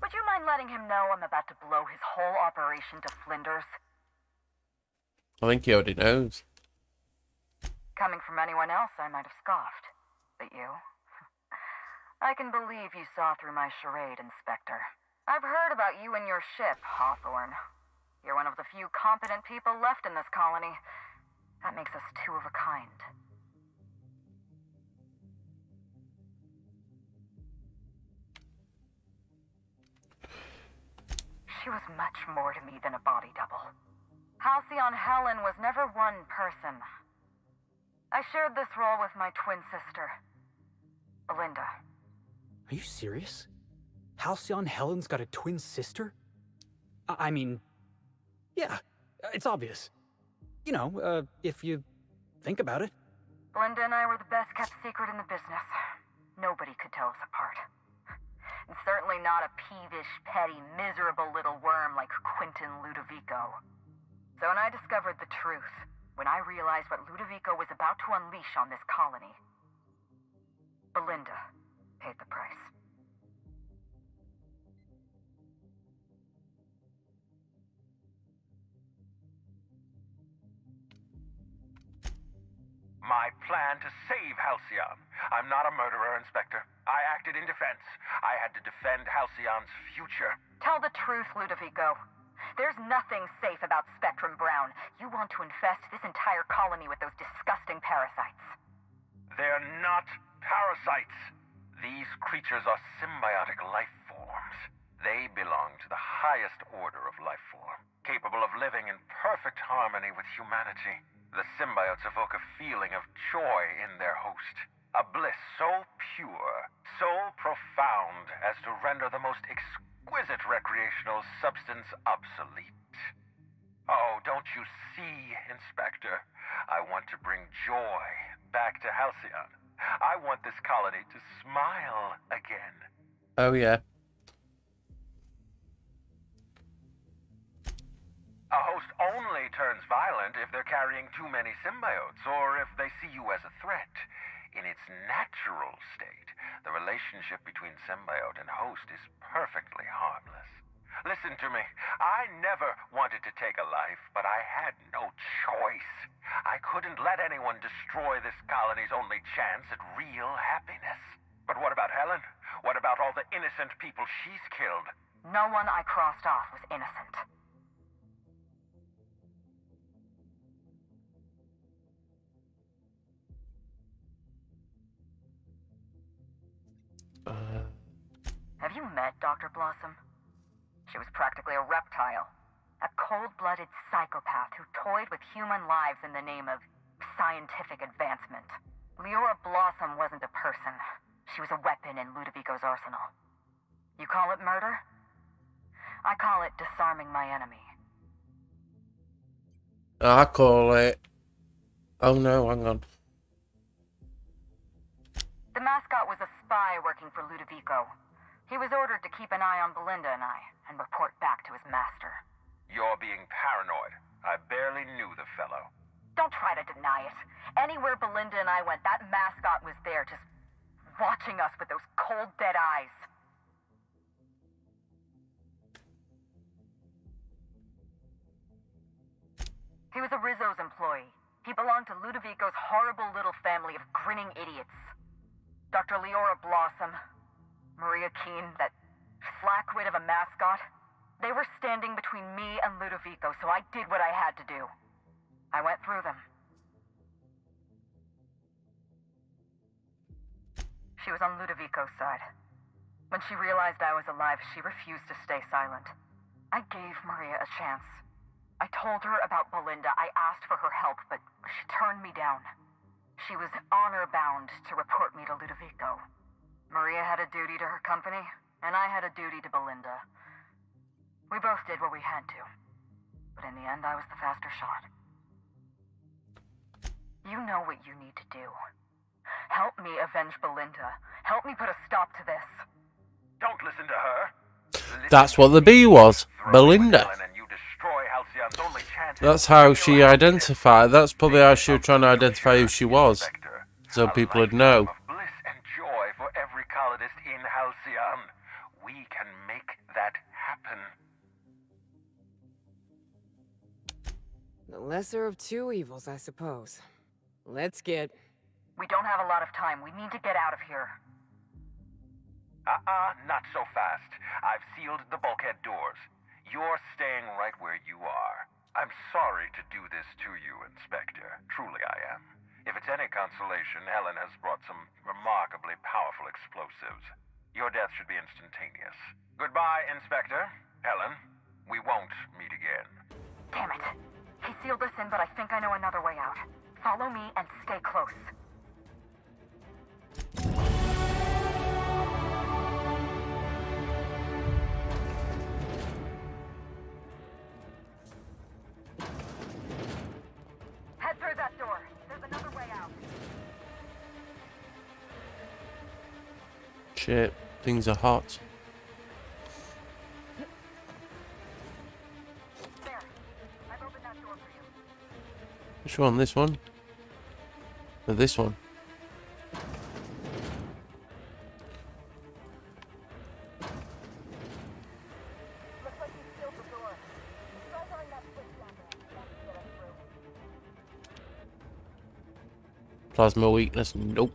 Would you mind letting him know I'm about to blow his whole operation to flinders? I think he already knows. Coming from anyone else, I might have scoffed. But you? I can believe you saw through my charade, Inspector. I've heard about you and your ship, Hawthorne. You're one of the few competent people left in this colony. That makes us two of a kind. She was much more to me than a body double. Halcyon Helen was never one person. I shared this role with my twin sister, Belinda. Are you serious? Halcyon Helen's got a twin sister? I mean, yeah, it's obvious. You know, if you think about it. Belinda and I were the best kept secret in the business. Nobody could tell us apart. And certainly not a peevish, petty, miserable little worm like Quentin Ludovico. So when I discovered the truth, when I realized what Ludovico was about to unleash on this colony, Belinda paid the price. My plan to save Halcyon. I'm not a murderer, Inspector. I acted in defense. I had to defend Halcyon's future. Tell the truth, Ludovico. There's nothing safe about Spectrum Brown. You want to infest this entire colony with those disgusting parasites. They're not parasites. These creatures are symbiotic life forms. They belong to the highest order of life form, capable of living in perfect harmony with humanity. The symbiotes evoke a feeling of joy in their host, a bliss so pure, so profound as to render the most exquisite recreational substance obsolete. Oh, don't you see, Inspector? I want to bring joy back to Halcyon. I want this colony to smile again. Oh, yeah. A host only turns violent if they're carrying too many symbiotes, or if they see you as a threat. In its natural state, the relationship between symbiote and host is perfectly harmless. Listen to me. I never wanted to take a life, but I had no choice. I couldn't let anyone destroy this colony's only chance at real happiness. But what about Helen? What about all the innocent people she's killed? No one I crossed off was innocent. Have you met Dr. Blossom? She was practically a reptile. A cold-blooded psychopath who toyed with human lives in the name of scientific advancement. Leora Blossom wasn't a person. She was a weapon in Ludovico's arsenal. You call it murder? I call it disarming my enemy. I call it... Oh no, hang on. The mascot was a spy working for Ludovico. He was ordered to keep an eye on Belinda and I, and report back to his master. You're being paranoid. I barely knew the fellow. Don't try to deny it. Anywhere Belinda and I went, that mascot was there, just watching us with those cold, dead eyes. He was a Rizzo's employee. He belonged to Ludovico's horrible little family of grinning idiots. Dr. Leora Blossom, Maria Keene, that flackwit of a mascot, they were standing between me and Ludovico, so I did what I had to do. I went through them. She was on Ludovico's side. When she realized I was alive, she refused to stay silent. I gave Maria a chance. I told her about Belinda. I asked for her help, but she turned me down. She was honor-bound to report me to Ludovico. Maria had a duty to her company, and I had a duty to Belinda. We both did what we had to. But in the end, I was the faster shot. You know what you need to do. Help me avenge Belinda. Help me put a stop to this. Don't listen to her. That's what the bee was. Belinda. Helen and you destroy Halcyon's only chance. That's how she identified. That's probably how she was trying to identify who she was. So people would know. Bliss and joy for every colonist in Halcyon. We can make that happen. The lesser of two evils, I suppose. Let's get... We don't have a lot of time. We need to get out of here. Not so fast. I've sealed the bulkhead doors. You're staying right where you are. I'm sorry to do this to you, Inspector. Truly I am. If it's any consolation, Helen has brought some remarkably powerful explosives. Your death should be instantaneous. Goodbye, Inspector. Helen, we won't meet again. Damn it. He sealed us in, but I think I know another way out. Follow me and stay close. Head through that door. There's another way out. Shit, things are hot. There. I've opened that door for you. Which one? This one? Or this one? Looks like you sealed the door. Try throwing that switch down there. That should get us through. Plasma weakness? Nope.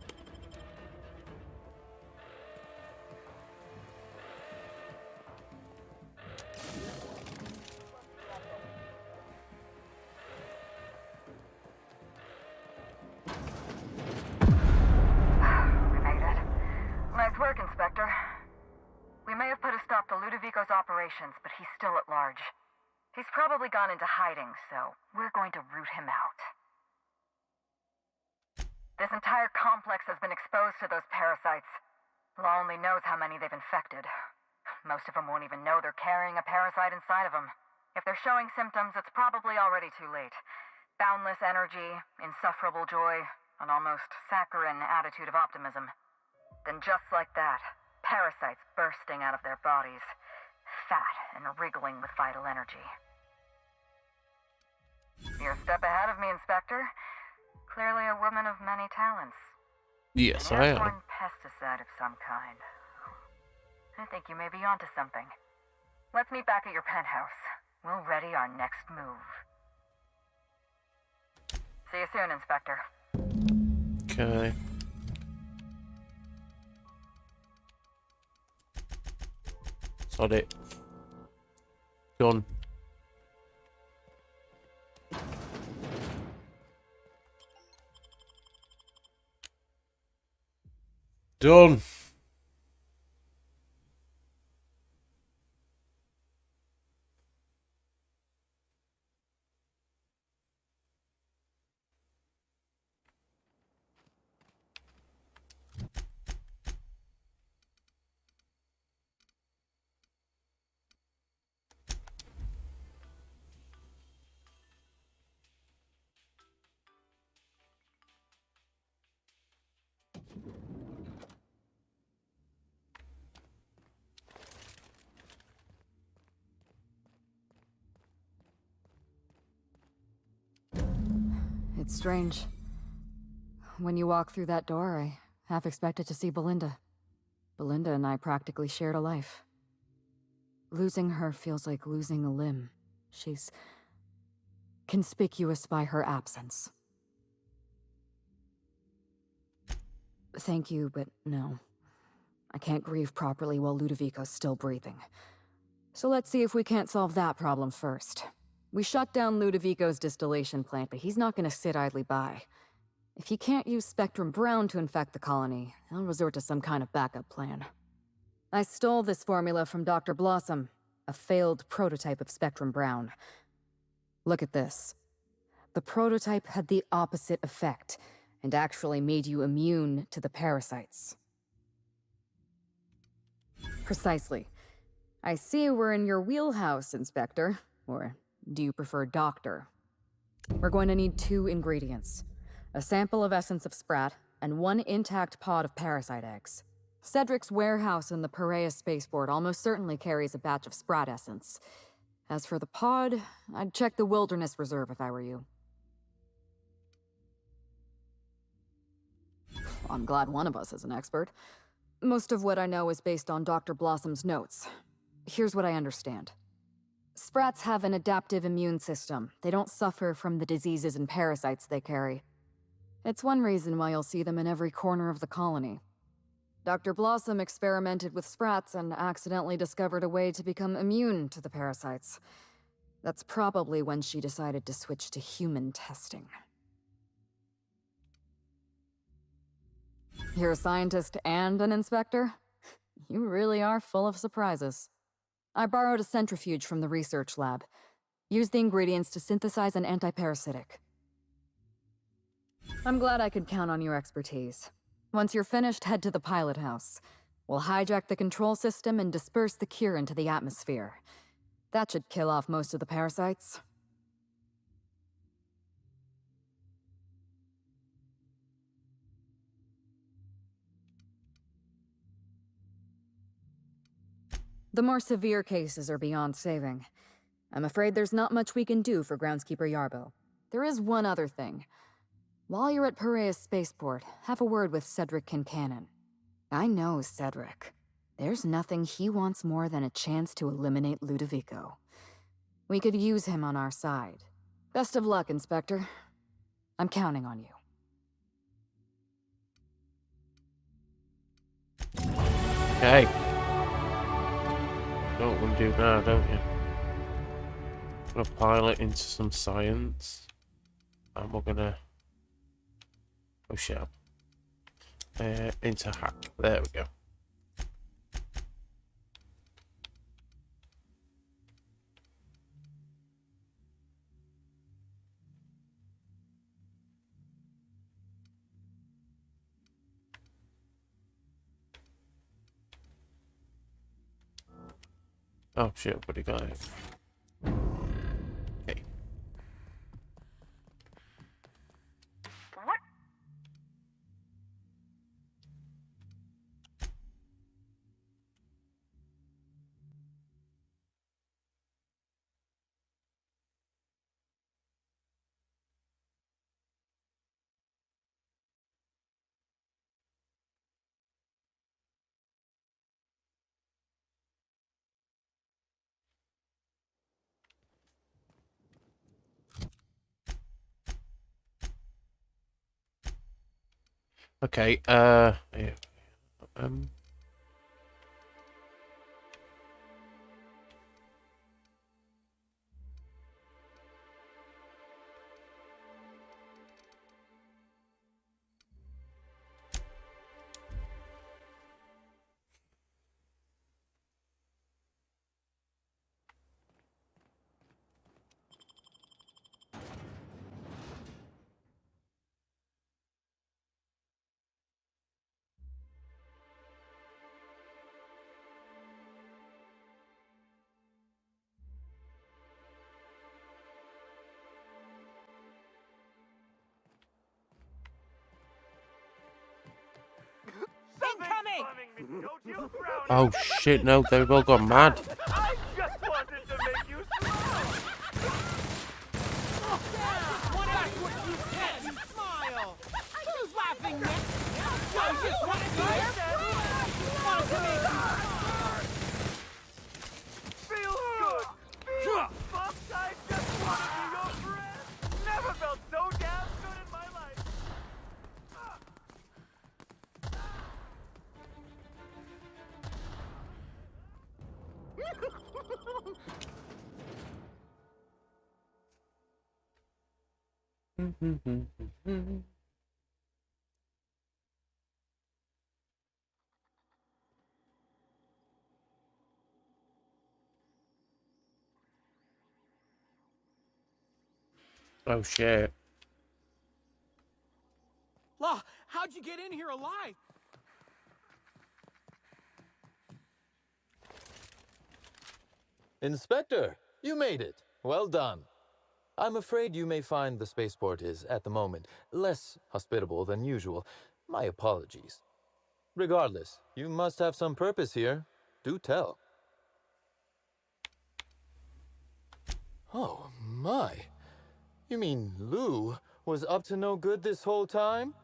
We made it. Nice work, Inspector. We may have put a stop to Ludovico's operations, but he's still at large. He's probably gone into hiding, so we're going to root him out. This entire complex has been exposed to those parasites. Law only knows how many they've infected. Most of them won't even know they're carrying a parasite inside of them. If they're showing symptoms, it's probably already too late. Boundless energy, insufferable joy, an almost saccharine attitude of optimism. Then just like that, parasites bursting out of their bodies, fat and wriggling with vital energy. You're a step ahead of me, Inspector. Clearly a woman of many talents. Yes, An I am. airborne pesticide of some kind. I think you may be onto something. Let's meet back at your penthouse. We'll ready our next move. See you soon, Inspector. Okay. Sod it. Done. Done. It's strange. When you walk through that door, I half expected to see Belinda. Belinda and I practically shared a life. Losing her feels like losing a limb. She's conspicuous by her absence. Thank you, but no. I can't grieve properly while Ludovico's still breathing. So let's see if we can't solve that problem first. We shut down Ludovico's distillation plant, but he's not going to sit idly by. If he can't use Spectrum Brown to infect the colony, he'll resort to some kind of backup plan. I stole this formula from Dr. Blossom, a failed prototype of Spectrum Brown. Look at this. The prototype had the opposite effect, and actually made you immune to the parasites. Precisely. I see we're in your wheelhouse, Inspector. Or do you prefer doctor? We're going to need 2 ingredients. a sample of essence of Sprat, and 1 intact pod of parasite eggs. Cedric's warehouse in the Piraeus spaceport almost certainly carries a batch of Sprat essence. As for the pod, I'd check the Wilderness Reserve if I were you. I'm glad one of us is an expert. Most of what I know is based on Dr. Blossom's notes. Here's what I understand. Sprats have an adaptive immune system. They don't suffer from the diseases and parasites they carry. It's one reason why you'll see them in every corner of the colony. Dr. Blossom experimented with Sprats and accidentally discovered a way to become immune to the parasites. That's probably when she decided to switch to human testing. You're a scientist and an inspector? You really are full of surprises. I borrowed a centrifuge from the research lab. Used the ingredients to synthesize an antiparasitic. I'm glad I could count on your expertise. Once you're finished, head to the pilot house. We'll hijack the control system and disperse the cure into the atmosphere. That should kill off most of the parasites. The more severe cases are beyond saving. I'm afraid there's not much we can do for Groundskeeper Yarbo. There is one other thing. While you're at Piraeus Spaceport, have a word with Cedric Kincannon. I know Cedric. There's nothing he wants more than a chance to eliminate Ludovico. We could use him on our side. Best of luck, Inspector. I'm counting on you. Okay. Don't want to do that, don't you? Gonna pilot into some science. And we're gonna... Oh shit. Into hack. There we go. Oh shit, what do you got here? Okay. What? Okay, yeah. Incoming! Oh shit, no, they've all gone mad. I just wanted to make you smile! That's what you get, you smile! Who's laughing next? I just wanted to make Feels good! Feels fucked! I just want to be your friend! Never felt so damn good in my life! Oh shit. Law, how'd you get in here alive? Inspector, you made it. Well done. I'm afraid you may find the spaceport is, at the moment, less hospitable than usual. My apologies. Regardless, you must have some purpose here. Do tell. Oh, my. You mean Lou was up to no good this whole time?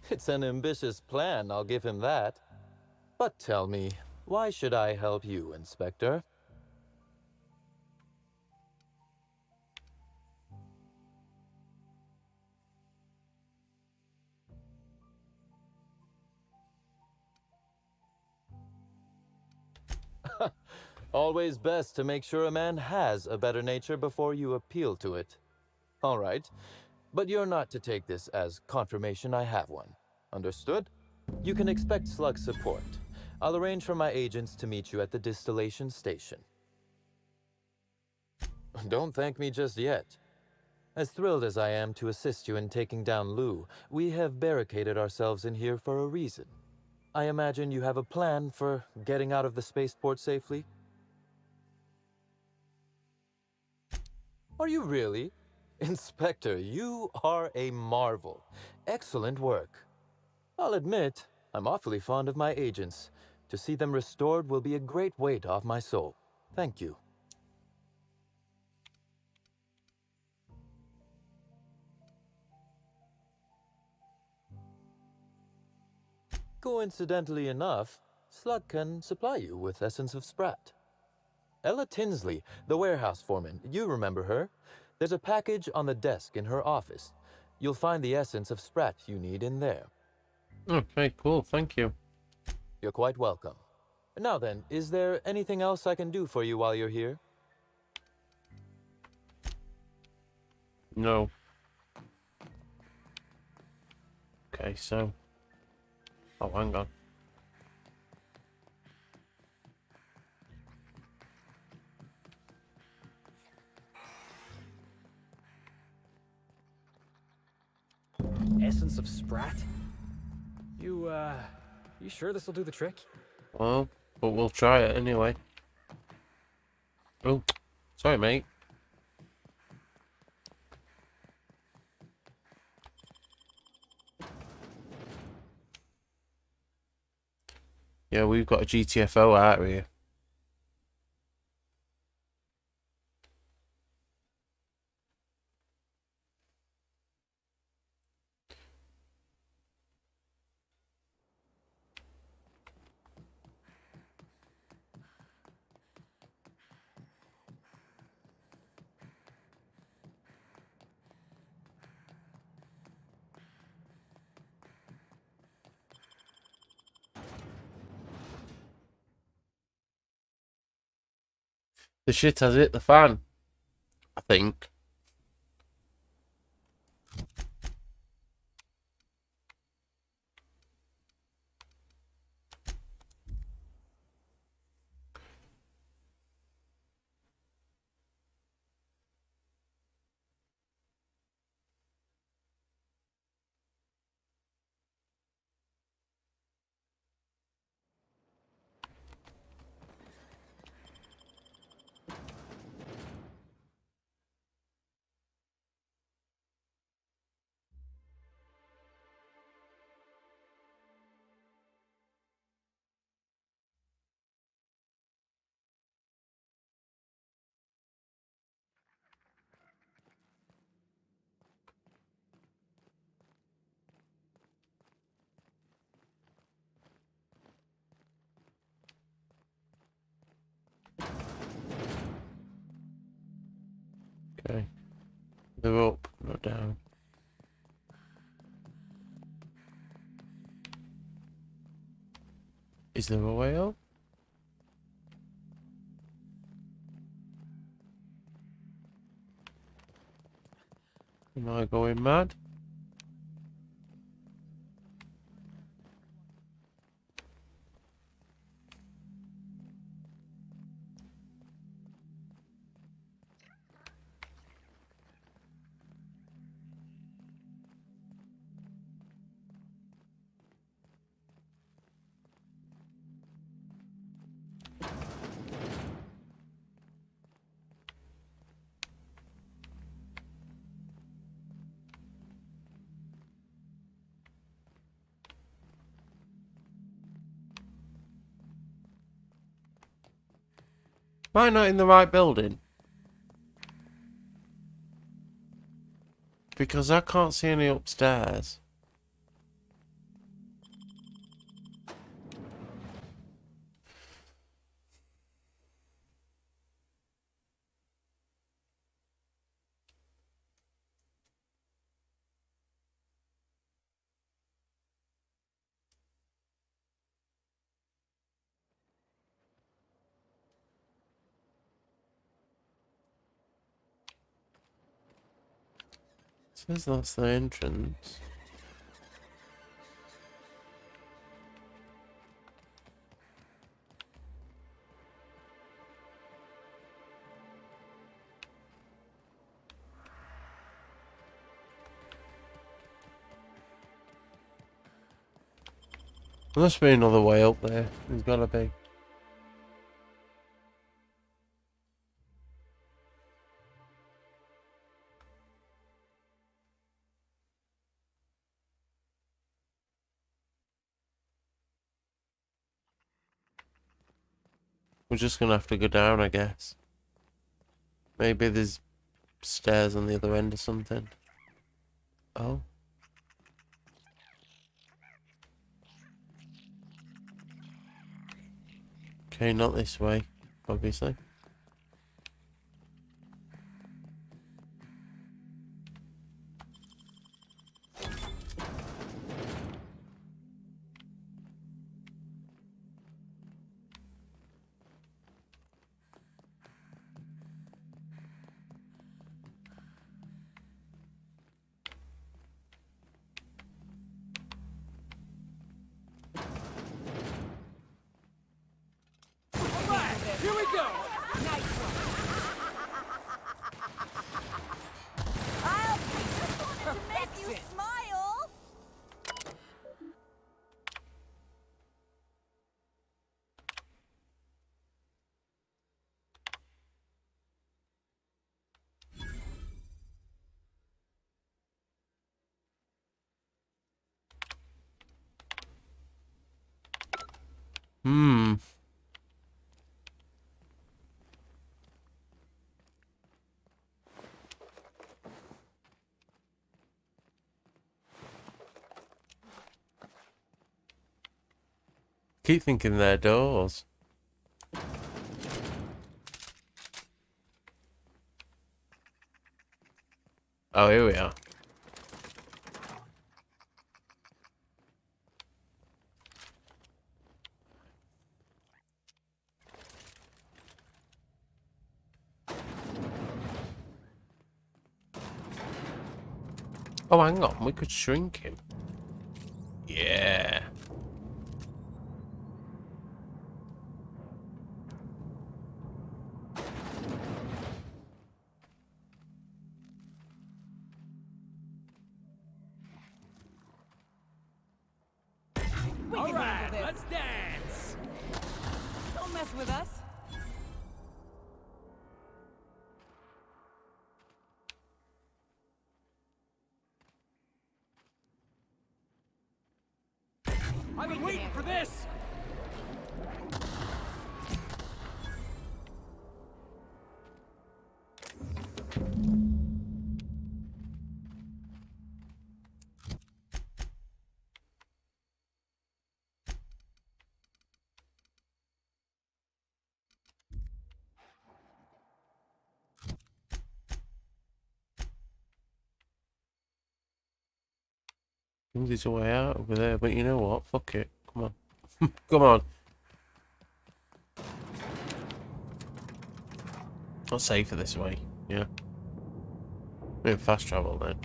It's an ambitious plan, I'll give him that. But tell me, why should I help you, Inspector? Always best to make sure a man has a better nature before you appeal to it. All right, but you're not to take this as confirmation I have one. Understood? You can expect Slug support. I'll arrange for my agents to meet you at the distillation station. Don't thank me just yet. As thrilled as I am to assist you in taking down Lou, we have barricaded ourselves in here for a reason. I imagine you have a plan for getting out of the spaceport safely? Are you really? Inspector, you are a marvel. Excellent work. I'll admit, I'm awfully fond of my agents. To see them restored will be a great weight off my soul. Thank you. Coincidentally enough, Slug can supply you with Essence of Sprat. Ella Tinsley, the warehouse foreman, you remember her? There's a package on the desk in her office. You'll find the Essence of Sprat you need in there. Okay, cool. Thank you. You're quite welcome. Now then, is there anything else I can do for you while you're here? No. Okay, so... Oh, hang on. Essence of Sprat? You sure this'll do the trick? Well, but we'll try it anyway. Oh, sorry, mate. Yeah, we've got a GTFO out here. The shit has hit the fan, I think. Okay. They're up, not down. Is there a way up? Am I going mad? Am I not in the right building? Because I can't see any upstairs. Says that's the entrance. There must be another way up there. There's gotta be. We're just gonna have to go down, I guess. Maybe there's stairs on the other end or something. Oh. Okay, not this way, obviously. Here we go! Nice one. I'll to make you smile. Hmm. Keep thinking they're doors. Oh, here we are. Oh, hang on. We could shrink him. Yeah. We can handle this. Let's dance! Don't mess with us. I've been waiting for this! I think there's a way out over there, but you know what? Fuck it. Come on. Come on. Not safer this way. Yeah. Maybe fast travel then.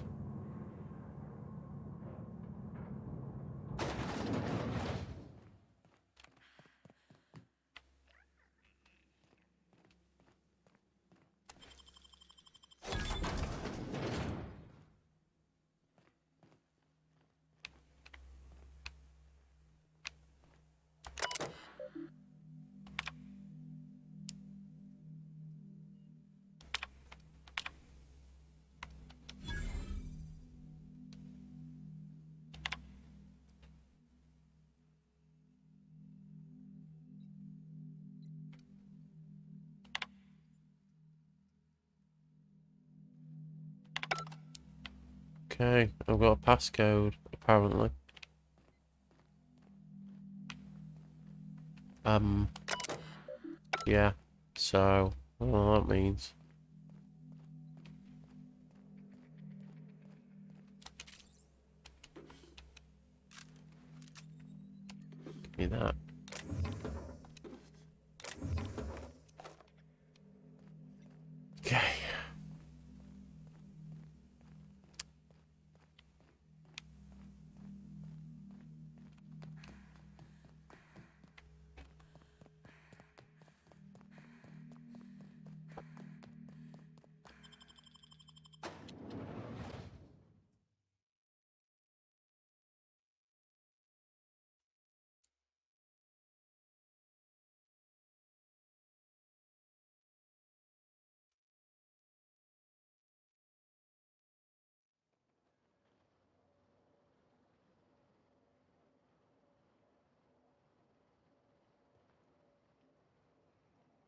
Okay, I've got a passcode, apparently. Yeah, so, I don't know what that means. Give me that. Okay.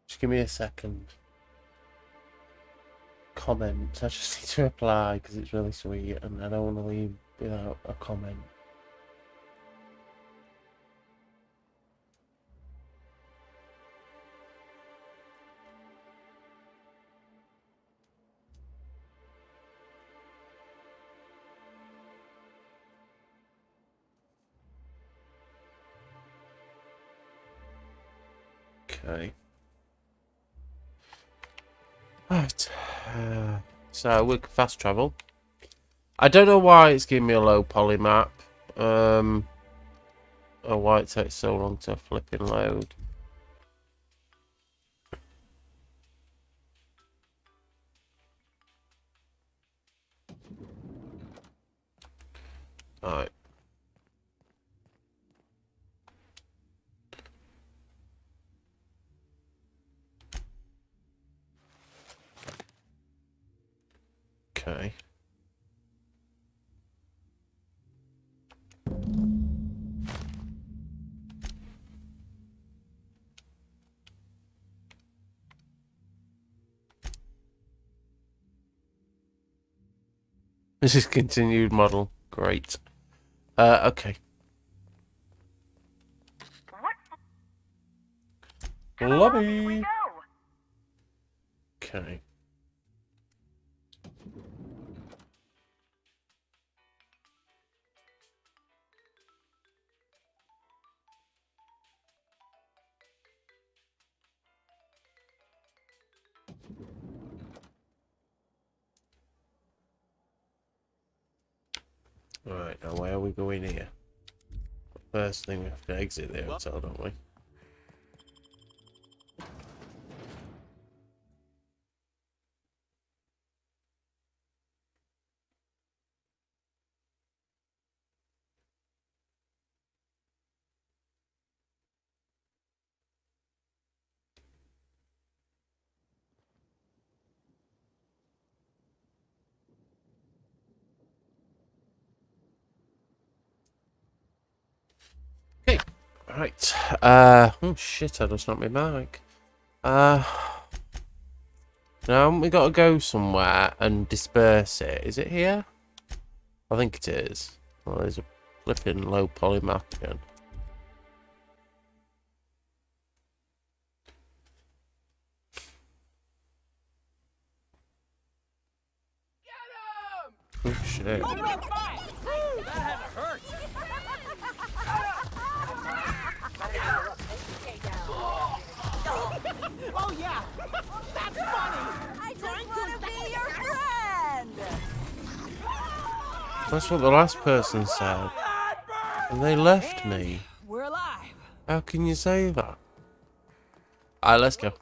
Just give me a second. Comment. I just need to reply because it's really sweet and I don't want to leave without a comment. Okay. Right. So we can fast travel. I don't know why it's giving me a low poly map. Or why it takes so long to flipping load. Alright. Okay. This is continued model. Great. Okay. Lobby. Okay. Alright, now where are we going here? First thing we have to exit the hotel, don't we? Okay. Right. Oh shit, I just knocked my mic. Now we got to go somewhere and disperse it. Is it here? I think it is. Well, there's a flipping low poly map again. Oh shit. Oh, that had to hurt. Oh yeah, that's funny. I just want to be your friend. That's what the last person said. And they left me. We're alive. How can you say that? Alright, let's go.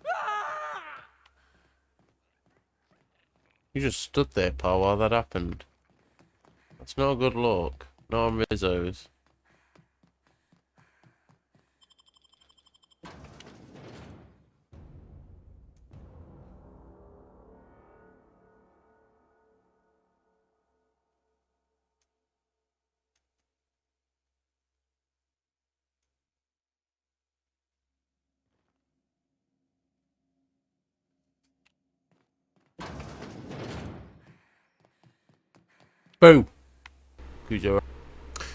You just stood there, Paul, while that happened. That's not a good look. Not on Rizzo's. Boom. Cujo.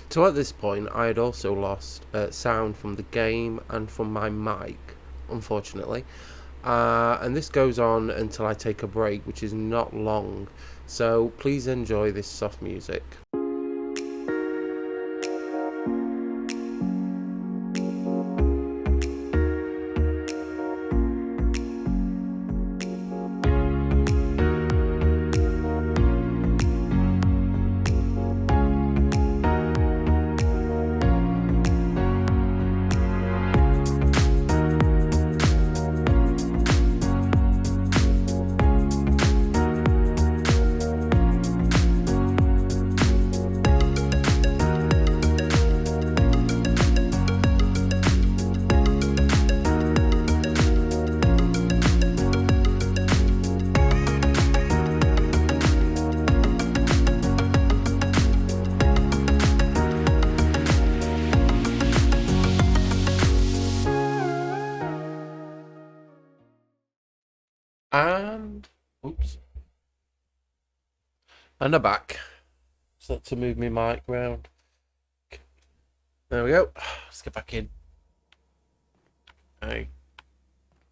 So at this point, I had also lost sound from the game and from my mic, unfortunately. And this goes on until I take a break, which is not long. So please enjoy this soft music. And oops, and I'm back. So to move my mic round. There we go. Let's get back in. Okay.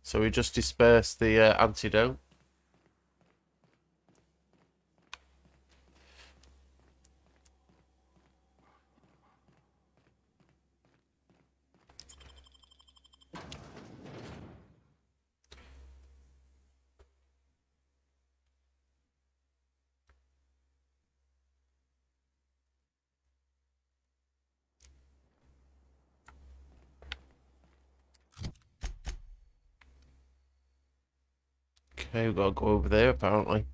So we just dispersed the antidote. Okay, we've got to go over there apparently.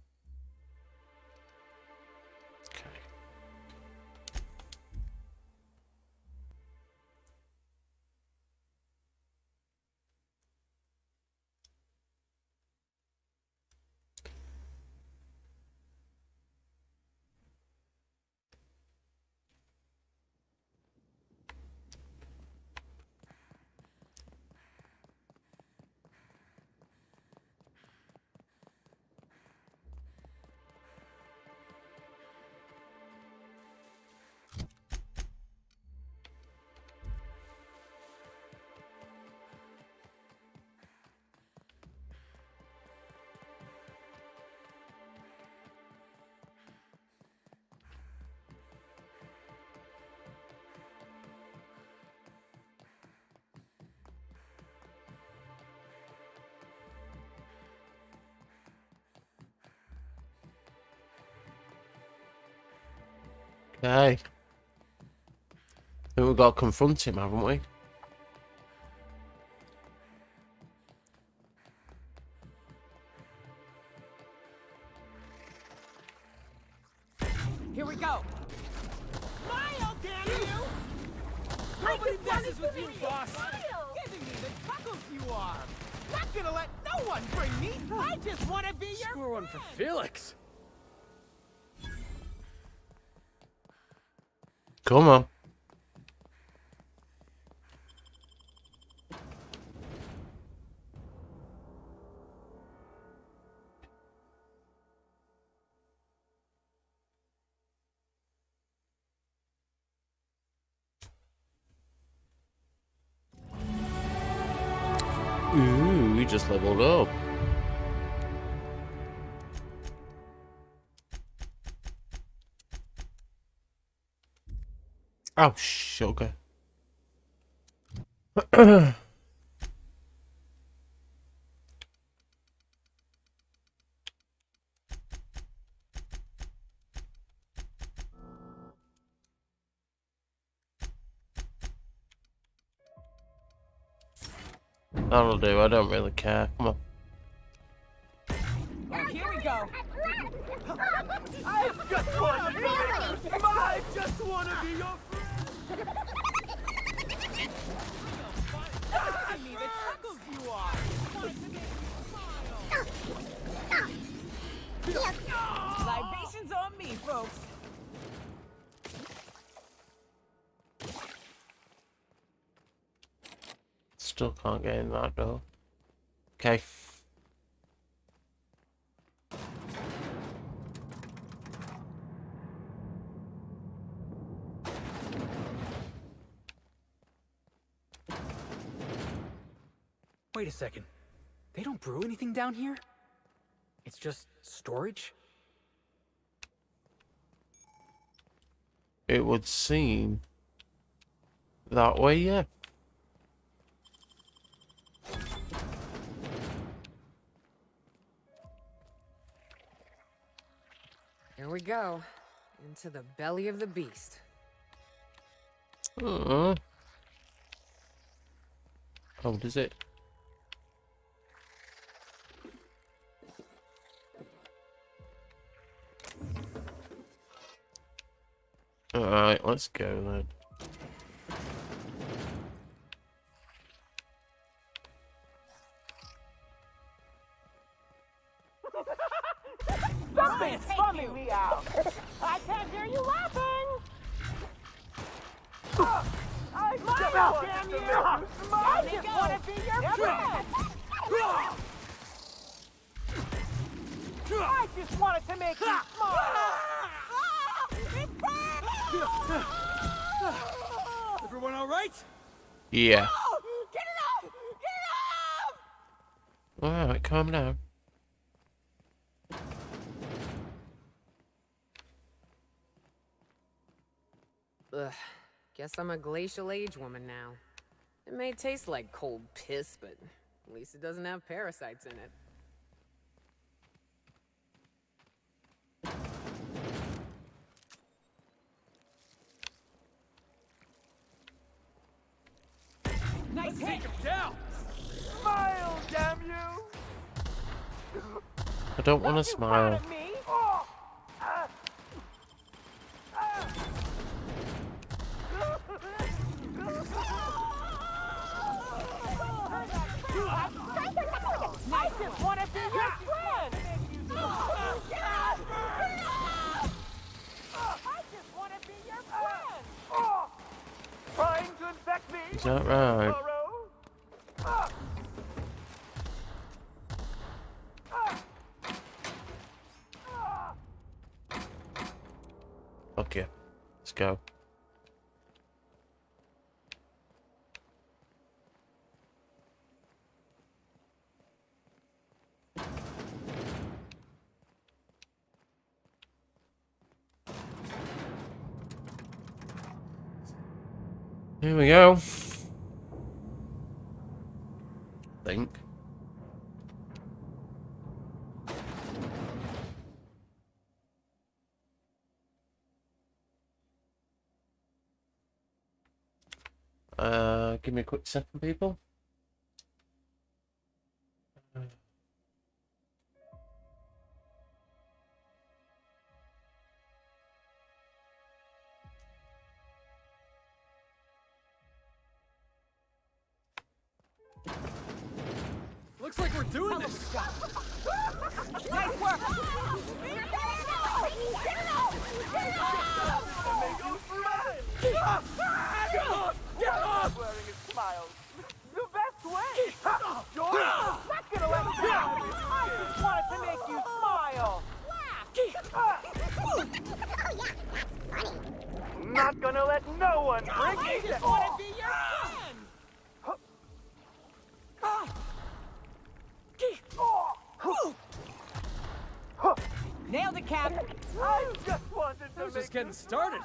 Okay. Then we've got to confront him, haven't we? Here we go. Smile, damn you! Nobody messes with you, boss. Giving me the chuckles you are. Not gonna let no one bring me. I just want to be your Score one for Felix. Come on. Ooh, we just leveled up. Oh, sugar. That'll do, I don't really care. Come on. Here we go. I just want to be I just want to be your friend. I mean, the chuckles you are. Libations on me, folks. Still can't get in that door. Okay. Wait a second. They don't brew anything down here? It's just storage? It would seem that way, yeah. Here we go. Into the belly of the beast. Oh, does it? Alright, let's go then. Stop it! Bumming me out! I can't hear you laughing! I smile, damn you! I just want to be your friend! I just wanted to make you smile! Everyone all right? Yeah. Get it off! Get it off! Alright, calm down. Ugh. Guess I'm a glacial age woman now. It may taste like cold piss, but at least it doesn't have parasites in it. Nice hit! Him down! Smile, damn you! I don't want to smile. I just want to be your friend! I just want to be your friend! Trying to infect me? Is that right? Okay, let's go. Here we go. Think. Give me a quick second, people. Looks like we're doing this. Nice work! Get off! Wearing his smiles. The best way! George, not gonna let you down! I just wanted to make you smile! Not gonna let no one break me! I just wanna be your friend! Nailed it, Cap. I just wanted to I was just getting started.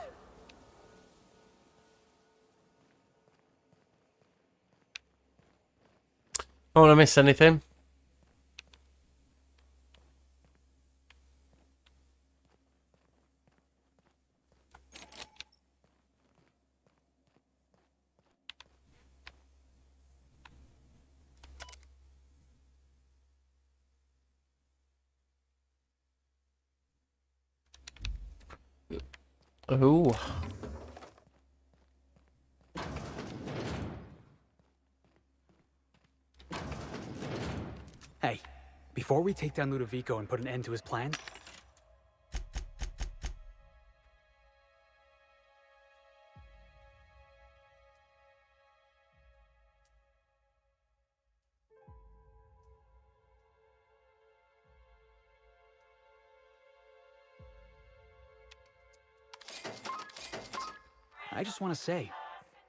Oh, I miss anything? Oh. Hey, before we take down Ludovico and put an end to his plan, I just want to say,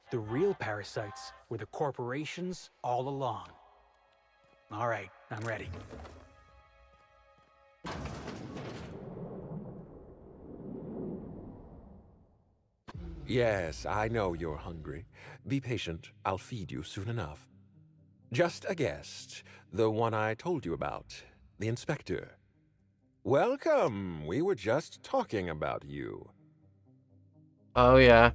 the real parasites were the corporations all along. All right, I'm ready. Yes, I know you're hungry. Be patient. I'll feed you soon enough. Just a guest. The one I told you about. The inspector. Welcome. We were just talking about you. Oh, yeah.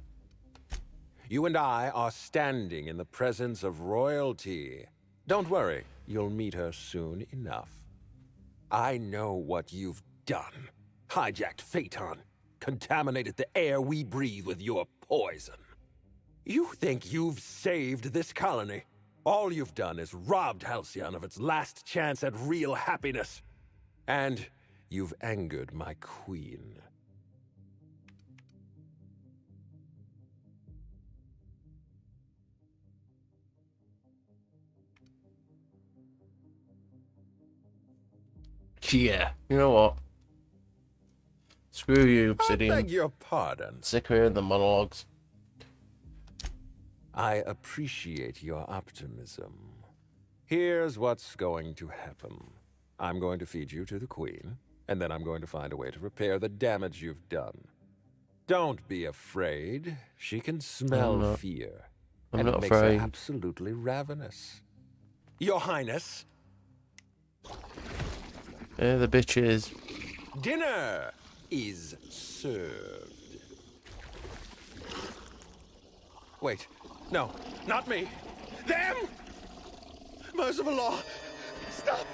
You and I are standing in the presence of royalty. Don't worry. You'll meet her soon enough. I know what you've done. Hijacked Phaeton. Contaminated the air we breathe with your poison. You think you've saved this colony? All you've done is robbed Halcyon of its last chance at real happiness. And you've angered my queen. Yeah. You know what? Screw you, Obsidian. I beg your pardon. Sick of hearing the monologues. I appreciate your optimism. Here's what's going to happen. I'm going to feed you to the Queen, and then I'm going to find a way to repair the damage you've done. Don't be afraid. She can smell fear. I'm and not it makes afraid. her absolutely ravenous. Your Highness. Yeah, the bitches. Dinner is served. Wait. No, not me. Them! Merciful law! Stop!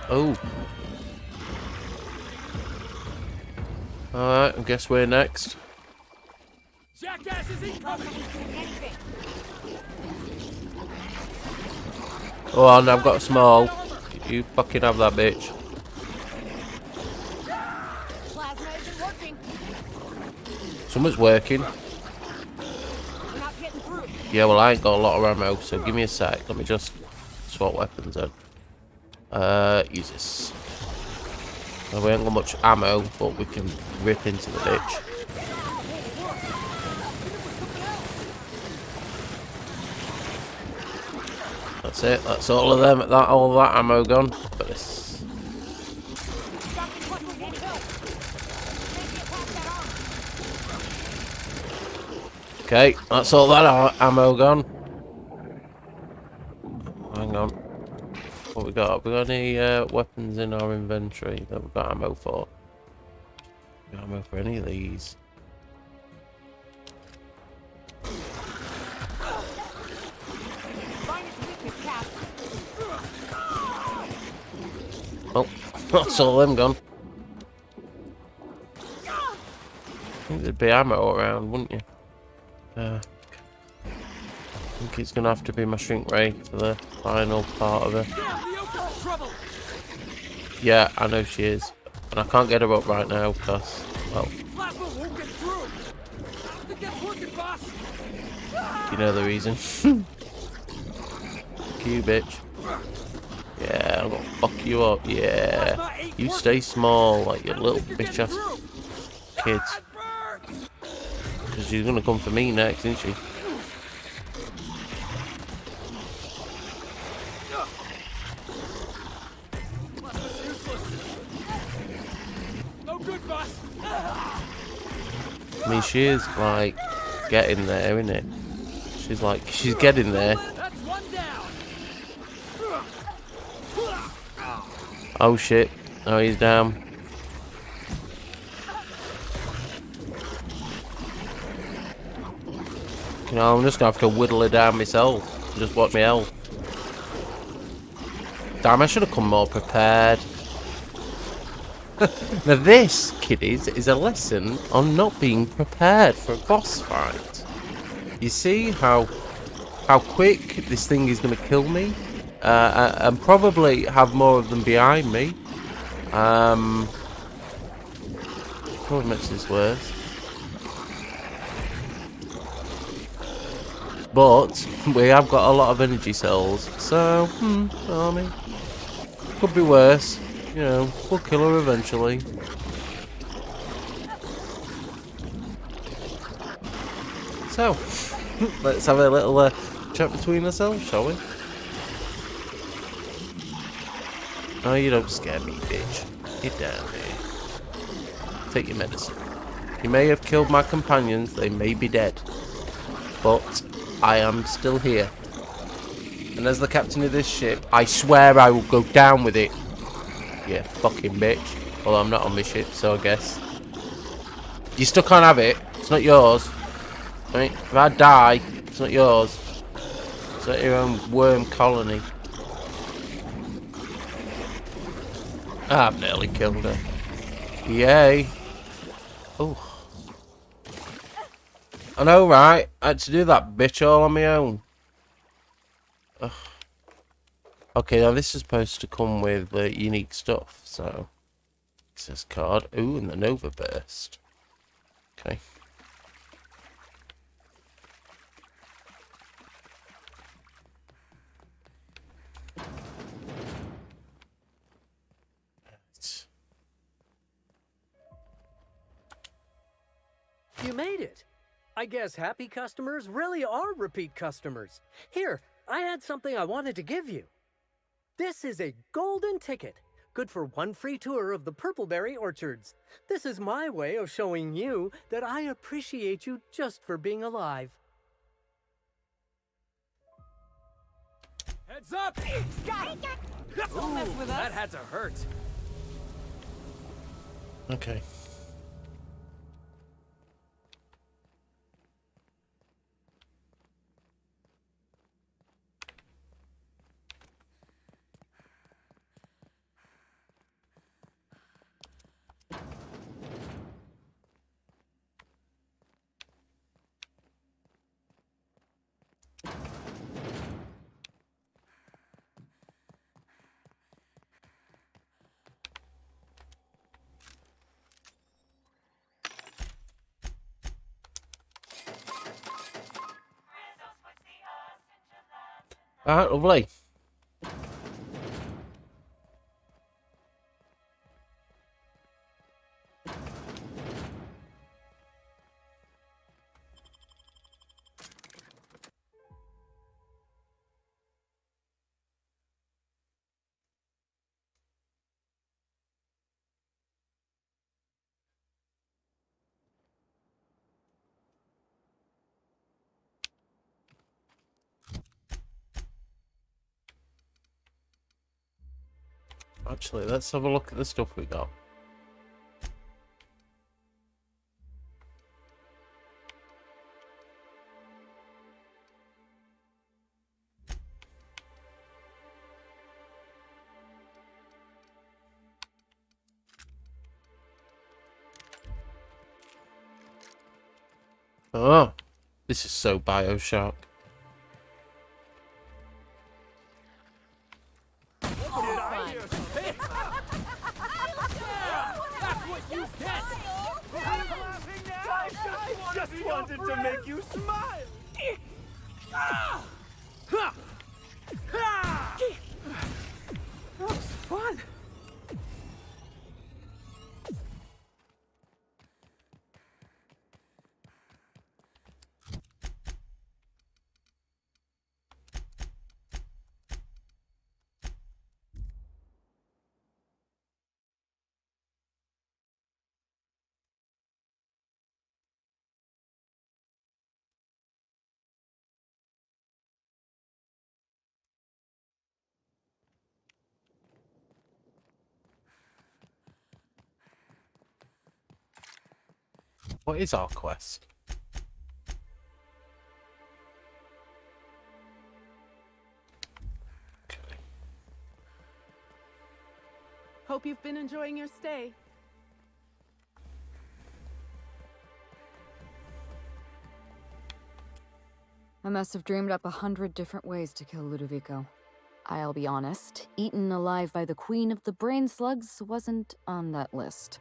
Oh. Alright, I guess we're next. Jackass is incoming! Oh, and I've got a small. You fucking have that, bitch. Plasma isn't working. Someone's working. We're not getting through. Yeah, well, I ain't got a lot of ammo, so give me a sec. Let me just swap weapons then. Use this. Well, we ain't got much ammo, but we can rip into the bitch. That's it. That's all of them. All of that ammo gone. But this. Okay, that's all that ammo gone. Hang on. What we got? We got any weapons in our inventory that we've got ammo for? Got ammo for any of these? Oh, that's all them gone. I think there'd be ammo around, wouldn't you? I think it's gonna have to be my shrink ray for the final part of it. Yeah, I know she is. And I can't get her up right now because, well, you know the reason. Fuck you, bitch. Yeah, I'm gonna fuck you up. Yeah. You stay small like your little bitch ass kids. Because she's gonna come for me next, isn't she? I mean, she is like getting there, isn't it? She's getting there. Oh shit. Oh, he's down. You know, I'm just gonna have to whittle it down myself. Just watch my health. Damn, I should have come more prepared. Now this, kiddies, is a lesson on not being prepared for a boss fight. You see how quick this thing is going to kill me? And probably have more of them behind me. Probably makes this worse. But we have got a lot of energy cells, so I mean, could be worse. You know, we'll kill her eventually. So, let's have a little chat between ourselves, shall we? Oh, you don't scare me, bitch. Get down there. Take your medicine. You may have killed my companions, they may be dead. But I am still here. And as the captain of this ship, I swear I will go down with it. Yeah, fucking bitch. Well, I'm not on my ship, so I guess. You still can't have it. It's not yours. Right? If I die, it's not yours. It's not your own worm colony. I've nearly killed her. Yay. Oh. I know, right? I had to do that bitch all on my own. Ugh. Okay, now this is supposed to come with unique stuff, so... Access card. Ooh, and the Nova Burst. Okay. You made it. I guess happy customers really are repeat customers. Here, I had something I wanted to give you. This is a golden ticket, good for one free tour of the Purpleberry Orchards. This is my way of showing you that I appreciate you just for being alive. Heads up! Got it! Don't mess with us. That had to hurt. Okay. Alright, lovely. Actually, let's have a look at the stuff we got. Oh, this is so Bioshock. Wanted to make you smile. That was fun. What is our quest? Hope you've been enjoying your stay. I must have dreamed up 100 different ways to kill Ludovico. I'll be honest, eaten alive by the queen of the brain slugs wasn't on that list.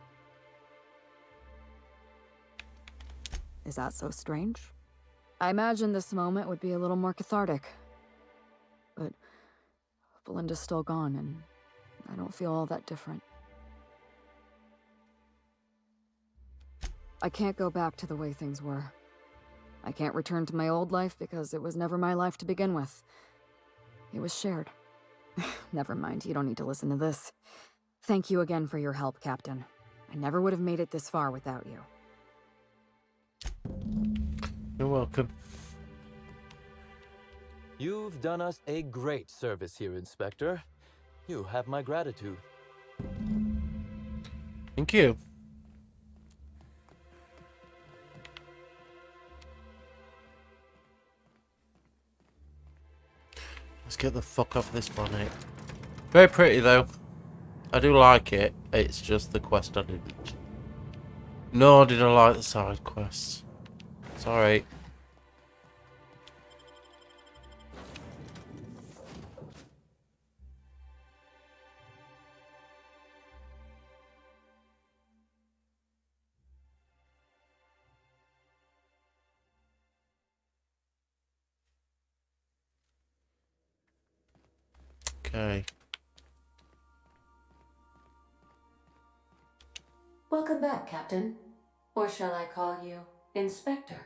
Is that so strange? I imagined this moment would be a little more cathartic. But Belinda's still gone, and I don't feel all that different. I can't go back to the way things were. I can't return to my old life because it was never my life to begin with. It was shared. Never mind, you don't need to listen to this. Thank you again for your help, Captain. I never would have made it this far without you. You're welcome. You've done us a great service here, Inspector. You have my gratitude. Thank you. Let's get the fuck off this planet. Very pretty though. I do like it. It's just the quest I didn't. Nor did I like the side quests. Sorry. Okay. Welcome back, Captain. Or shall I call you Inspector?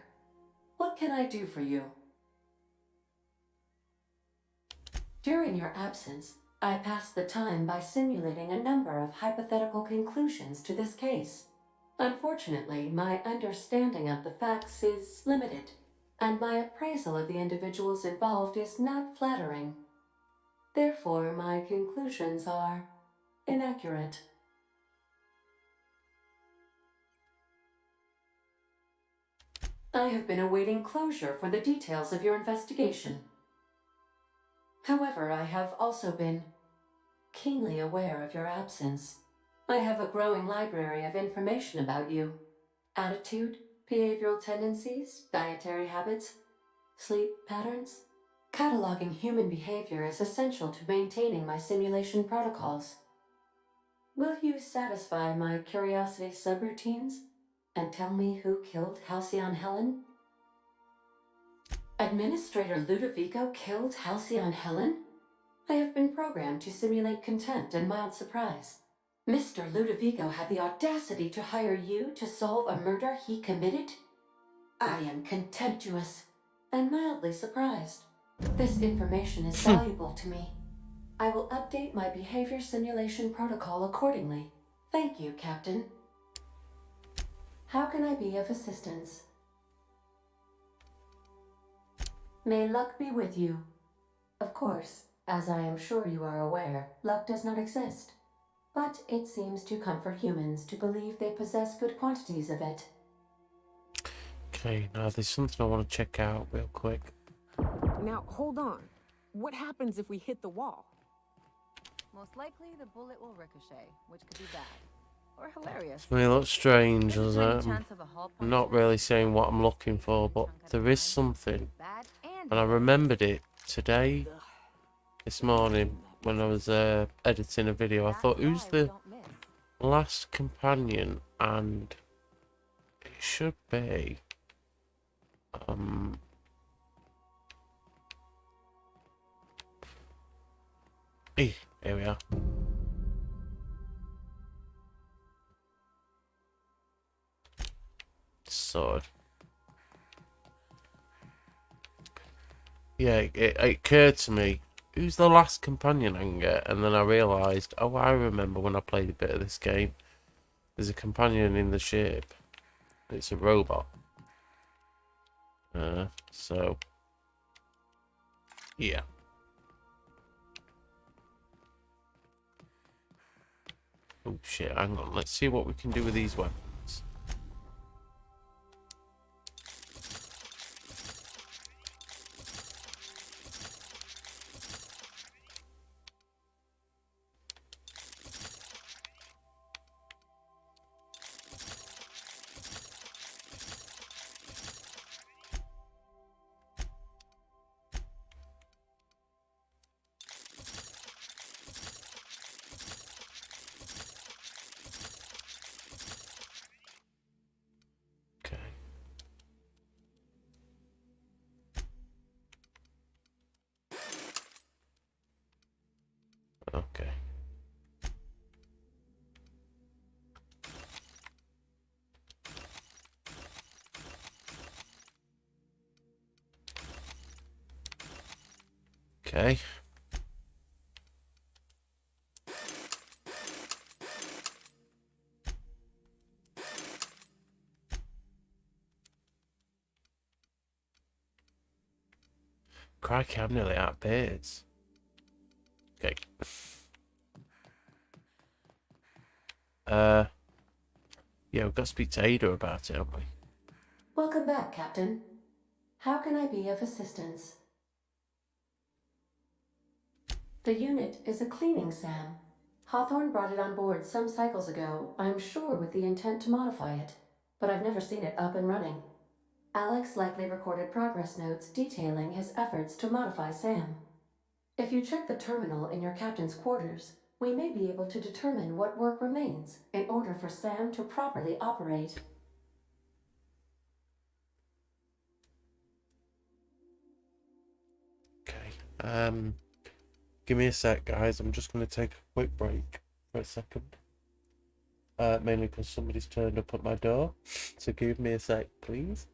What can I do for you? During your absence, I passed the time by simulating a number of hypothetical conclusions to this case. Unfortunately, my understanding of the facts is limited, and my appraisal of the individuals involved is not flattering. Therefore, my conclusions are inaccurate. I have been awaiting closure for the details of your investigation. However, I have also been keenly aware of your absence. I have a growing library of information about you. Attitude, behavioral tendencies, dietary habits, sleep patterns. Cataloging human behavior is essential to maintaining my simulation protocols. Will you satisfy my curiosity subroutines and tell me who killed Halcyon Helen? Administrator Ludovico killed Halcyon Helen? I have been programmed to simulate contempt and mild surprise. Mr. Ludovico had the audacity to hire you to solve a murder he committed? I am contemptuous and mildly surprised. This information is valuable to me. I will update my behavior simulation protocol accordingly. Thank you, Captain. How can I be of assistance? May luck be with you. Of course, as I am sure you are aware, luck does not exist. But it seems to comfort humans to believe they possess good quantities of it. Okay, now there's something I want to check out real quick. Now, hold on. What happens if we hit the wall? Most likely, the bullet will ricochet, which could be bad. Or hilarious. It's going to look strange, There's doesn't a tiny it? chance of a hull I'm not really saying what I'm looking for, but there is something. And I remembered it today, this morning, when I was editing a video. I thought, who's the last companion? And it should be... Here we are. So, yeah, it occurred to me, who's the last companion I can get? And then I realised, oh, I remember when I played a bit of this game. There's a companion in the ship. It's a robot. So, yeah. Oh shit, hang on. Let's see what we can do with these weapons. Okay. Crikey, I'm nearly out of beards. Okay. Yeah, we've got to speak to Ada about it, haven't we? Welcome back, Captain. How can I be of assistance? The unit is a cleaning SAM. Hawthorne brought it on board some cycles ago, I'm sure with the intent to modify it, but I've never seen it up and running. Alex likely recorded progress notes detailing his efforts to modify SAM. If you check the terminal in your captain's quarters, we may be able to determine what work remains in order for SAM to properly operate. Okay. Give me a sec, guys. I'm just going to take a quick break for a second. Mainly because somebody's turned up at my door. So give me a sec, please.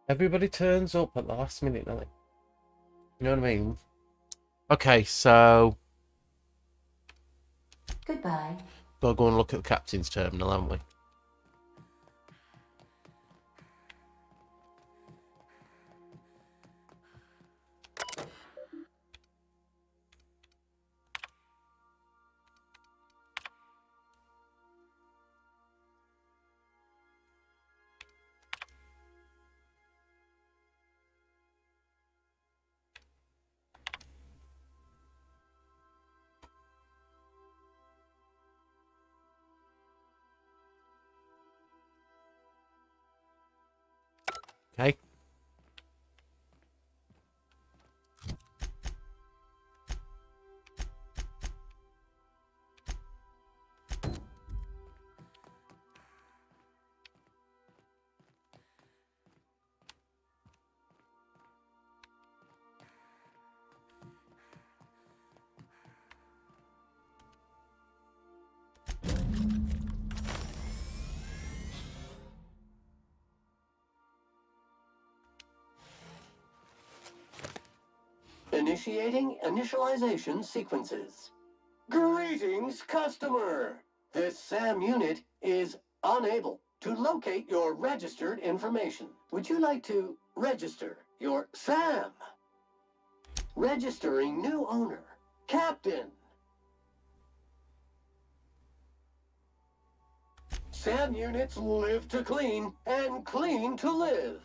Everybody turns up at the last minute, don't they? You know what I mean? Okay, so... Goodbye. Gotta go and look at the captain's terminal, haven't we? Okay. Initiating initialization sequences. Greetings, customer! This SAM unit is unable to locate your registered information. Would you like to register your SAM? Registering new owner, Captain. SAM units live to clean and clean to live.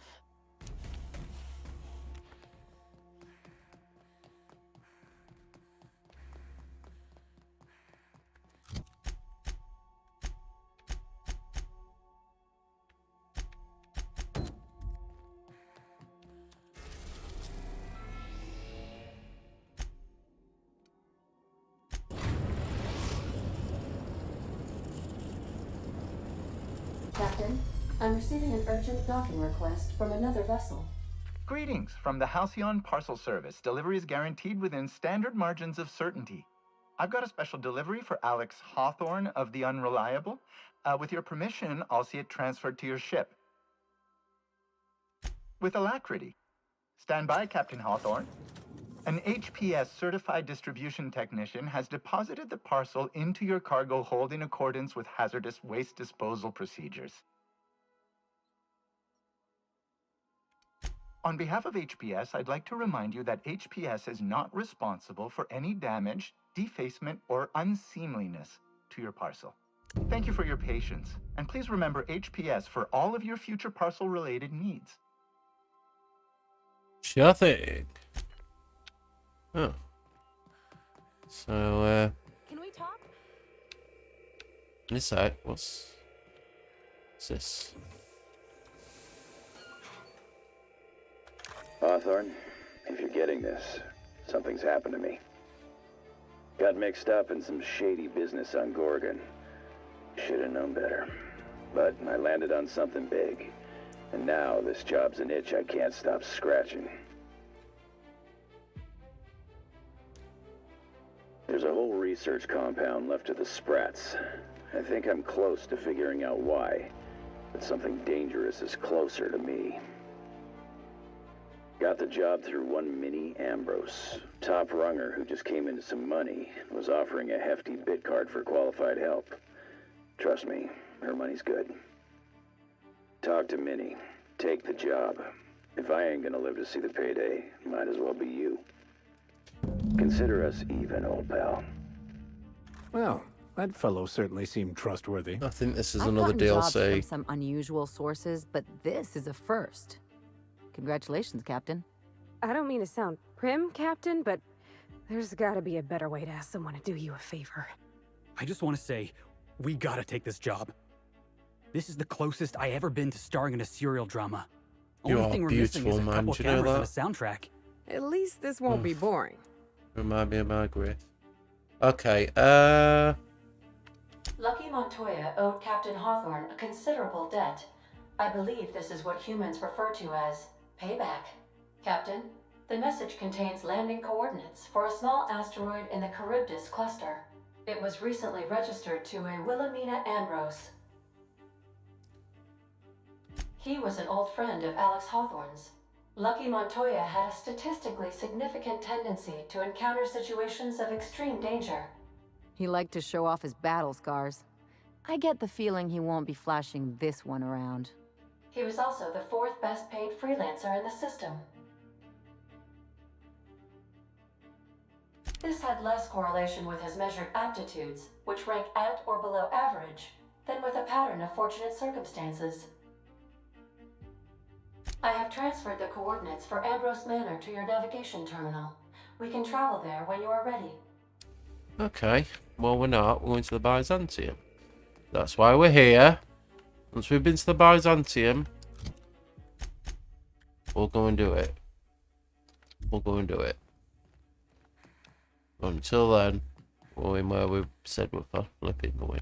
I'm receiving an urgent docking request from another vessel. Greetings from the Halcyon Parcel Service. Delivery is guaranteed within standard margins of certainty. I've got a special delivery for Alex Hawthorne of the Unreliable. With your permission, I'll see it transferred to your ship. With alacrity. Stand by, Captain Hawthorne. An HPS certified distribution technician has deposited the parcel into your cargo hold in accordance with hazardous waste disposal procedures. On behalf of HPS, I'd like to remind you that HPS is not responsible for any damage, defacement, or unseemliness to your parcel. Thank you for your patience, and please remember HPS for all of your future parcel-related needs. Sure thing. Oh. So, Can we talk? this side, what's this? Hawthorne, if you're getting this, something's happened to me. Got mixed up in some shady business on Gorgon. Should have known better. But I landed on something big. And now this job's an itch I can't stop scratching. There's a whole research compound left of the Sprats. I think I'm close to figuring out why. But something dangerous is closer to me. Got the job through one Minnie Ambrose. Top runger who just came into some money, was offering a hefty bid card for qualified help. Trust me, her money's good. Talk to Minnie. Take the job. If I ain't gonna live to see the payday, might as well be you. Consider us even, old pal. Well, that fellow certainly seemed trustworthy. I think this is I've another gotten jobs DLC. from some unusual sources, but this is a first. Congratulations, Captain. I don't mean to sound prim, Captain, but there's gotta be a better way to ask someone to do you a favor. I just want to say, we gotta take this job. This is the closest I ever been to starring in a serial drama. You Only are thing we're missing is beautiful, a man. couple Do you know cameras that? and a soundtrack. At least this won't be boring. Remind me of Margaret. Okay, Lucky Montoya owed Captain Hawthorne a considerable debt. I believe this is what humans refer to as payback. Captain, the message contains landing coordinates for a small asteroid in the Charybdis cluster. It was recently registered to a Wilhelmina Ambrose. He was an old friend of Alex Hawthorne's. Lucky Montoya had a statistically significant tendency to encounter situations of extreme danger. He liked to show off his battle scars. I get the feeling he won't be flashing this one around. He was also the 4th best paid freelancer in the system. This had less correlation with his measured aptitudes, which rank at or below average, than with a pattern of fortunate circumstances. I have transferred the coordinates for Ambrose Manor to your navigation terminal. We can travel there when you are ready. okay. Well, we're not. We're going to the Byzantium. That's why we're here. Once we've been to the Byzantium, we'll go and do it. We'll go and do it. Until then, we're in where we said we're flipping going.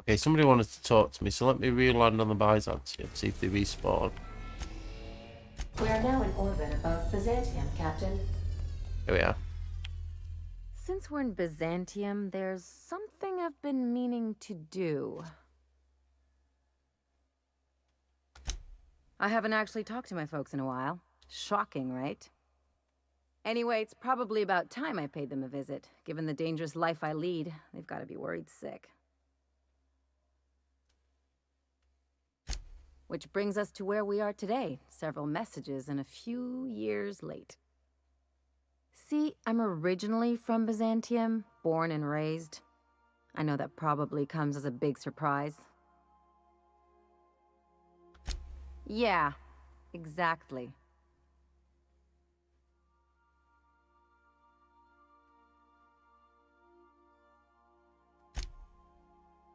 Okay, somebody wanted to talk to me, so let me re-land on the Byzantium, see if they respawn. We are now in orbit above Byzantium, Captain. Here we are. Since we're in Byzantium, there's something I've been meaning to do. I haven't actually talked to my folks in a while. Shocking, right? Anyway, it's probably about time I paid them a visit. Given the dangerous life I lead, they've got to be worried sick. Which brings us to where we are today. Several messages and a few years late. See, I'm originally from Byzantium, born and raised. I know that probably comes as a big surprise. Yeah, exactly.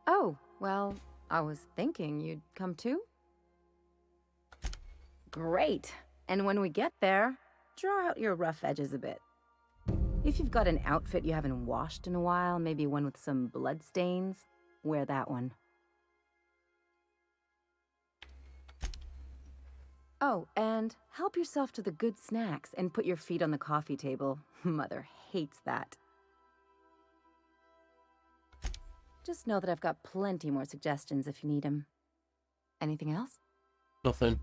Oh, well, I was thinking you'd come too? Great. And when we get there, draw out your rough edges a bit. If you've got an outfit you haven't washed in a while, maybe one with some blood stains, wear that one. Oh, and help yourself to the good snacks and put your feet on the coffee table. Mother hates that. Just know that I've got plenty more suggestions if you need them. Anything else? Nothing.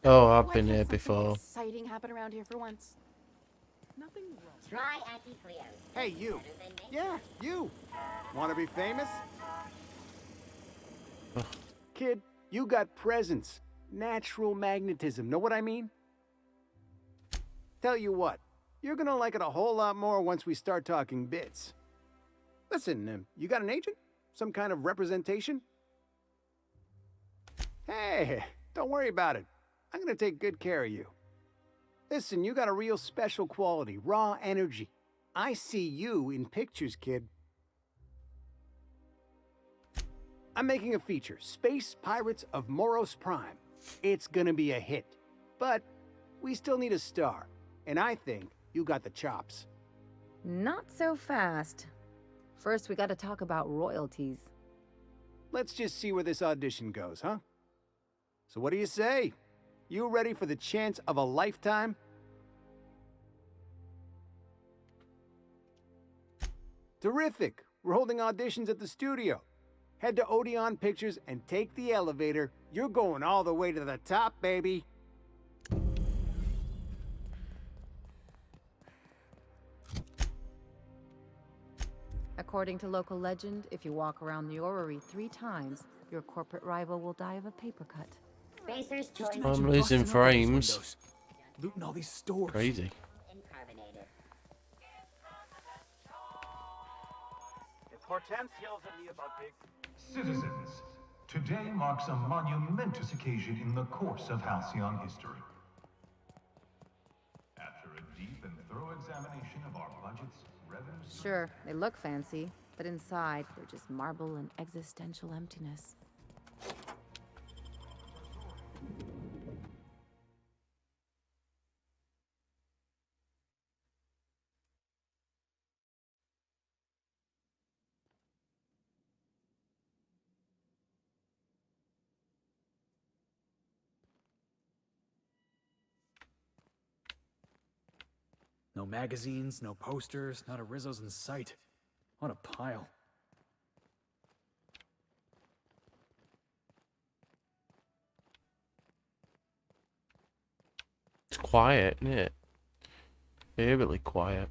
Oh, I've been here before. Exciting happen around here for once. Nothing wrong. Try anti-Cleo. Hey, you. Yeah, you. Want to be famous? Kid, you got presence. Natural magnetism. Know what I mean? Tell you what, you're gonna like it a whole lot more once we start talking bits. Listen, you got an agent? Some kind of representation? Hey, don't worry about it. I'm gonna take good care of you. Listen, you got a real special quality, raw energy. I see you in pictures, kid. I'm making a feature, Space Pirates of Moros Prime. It's gonna be a hit. But we still need a star, and I think you got the chops. Not so fast. First, we gotta talk about royalties. Let's just see where this audition goes, huh? So what do you say? You ready for the chance of a lifetime? Terrific! We're holding auditions at the studio. Head to Odeon Pictures and take the elevator. You're going all the way to the top, baby. According to local legend, if you walk around the orrery 3 times, your corporate rival will die of a paper cut. Spacer's choice. I'm losing frames. Looting all these stores. Crazy. Incarbonated. It's Hortense yells at me about big... Citizens, today marks a monumentous occasion in the course of Halcyon history. After a deep and thorough examination of our budgets, revenues... Sure, they look fancy, but inside, they're just marble and existential emptiness. No magazines, no posters, not a Rizzo's in sight. What a pile. It's quiet, isn't it? Eerily quiet.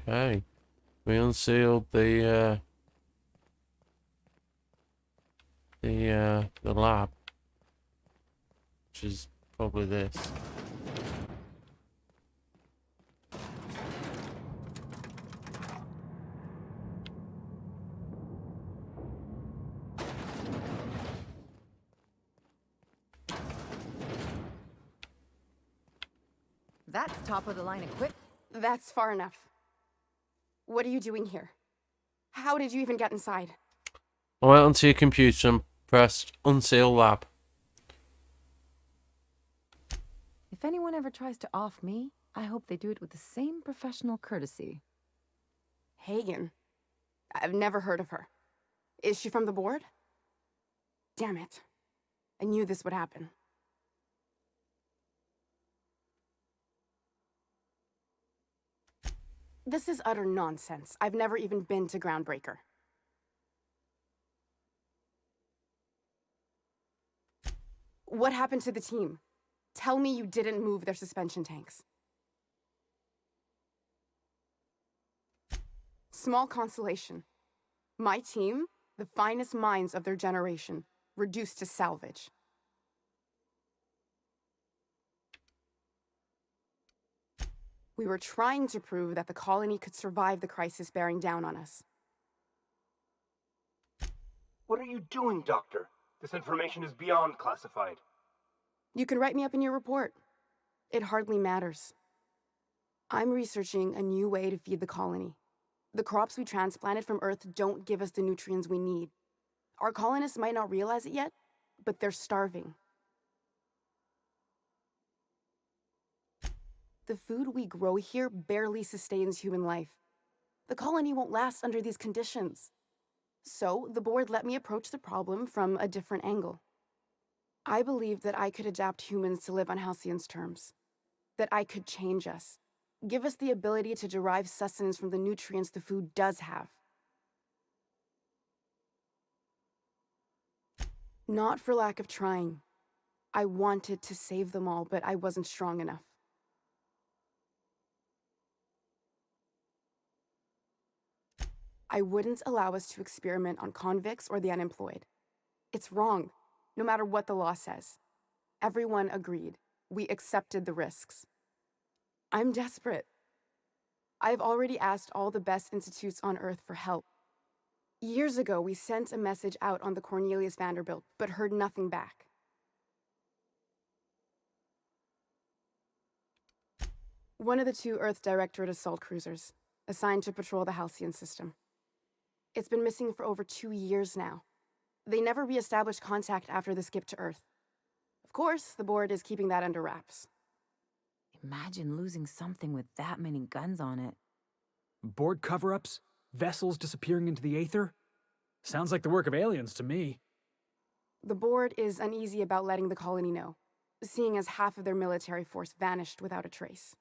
Okay. We unsealed the lab, which is probably this. That's top of the line equipment. That's far enough. What are you doing here? How did you even get inside? I went onto your computer and pressed unseal lab. If anyone ever tries to off me, I hope they do it with the same professional courtesy. Hagen. I've never heard of her. Is she from the board? Damn it. I knew this would happen. This is utter nonsense. I've never even been to Groundbreaker. What happened to the team? Tell me you didn't move their suspension tanks. Small consolation. My team, the finest minds of their generation, reduced to salvage. We were trying to prove that the colony could survive the crisis bearing down on us. What are you doing, Doctor? This information is beyond classified. You can write me up in your report. It hardly matters. I'm researching a new way to feed the colony. The crops we transplanted from Earth don't give us the nutrients we need. Our colonists might not realize it yet, but they're starving. The food we grow here barely sustains human life. The colony won't last under these conditions. So, the board let me approach the problem from a different angle. I believed that I could adapt humans to live on Halcyon's terms. That I could change us. Give us the ability to derive sustenance from the nutrients the food does have. Not for lack of trying. I wanted to save them all, but I wasn't strong enough. I wouldn't allow us to experiment on convicts or the unemployed. It's wrong, no matter what the law says. Everyone agreed. We accepted the risks. I'm desperate. I've already asked all the best institutes on Earth for help. Years ago, we sent a message out on the Cornelius Vanderbilt, but heard nothing back. One of the 2 Earth Directorate assault cruisers, assigned to patrol the Halcyon system. It's been missing for over 2 years now. They never re-established contact after the skip to Earth. Of course, the board is keeping that under wraps. Imagine losing something with that many guns on it. Board cover-ups? Vessels disappearing into the aether? Sounds like the work of aliens to me. The board is uneasy about letting the colony know, seeing as half of their military force vanished without a trace.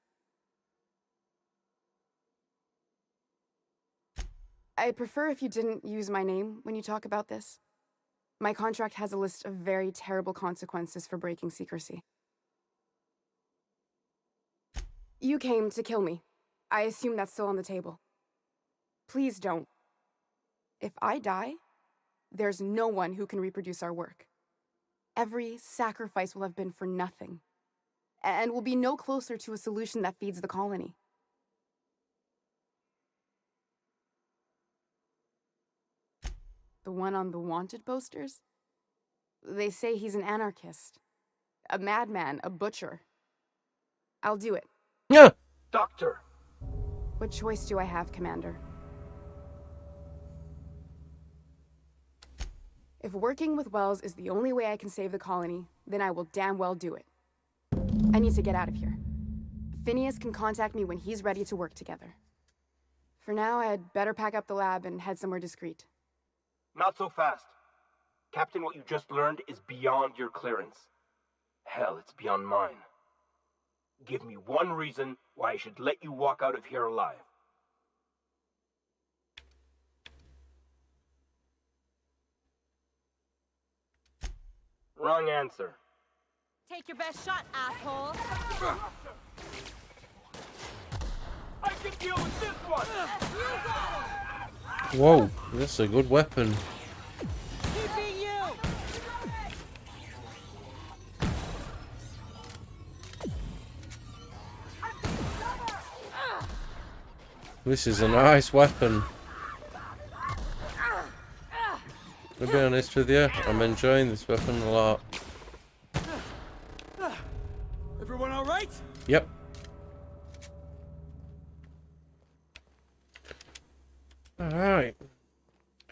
I'd prefer if you didn't use my name when you talk about this. My contract has a list of very terrible consequences for breaking secrecy. You came to kill me. I assume that's still on the table. Please don't. If I die, there's no one who can reproduce our work. Every sacrifice will have been for nothing, and we'll be no closer to a solution that feeds the colony. The one on the wanted posters? They say he's an anarchist, a madman, a butcher. I'll do it. Yeah. Doctor! What choice do I have, Commander? If working with Wells is the only way I can save the colony, then I will damn well do it. I need to get out of here. Phineas can contact me when he's ready to work together. For now, I'd better pack up the lab and head somewhere discreet. Not so fast. Captain, what you just learned is beyond your clearance. Hell, it's beyond mine. Give me one reason why I should let you walk out of here alive. Wrong answer. Take your best shot, asshole. I can deal with this one. Whoa, that's a good weapon. Keeping you. This is a nice weapon. To be honest with you, I'm enjoying this weapon a lot. Everyone all right? Yep. Alright.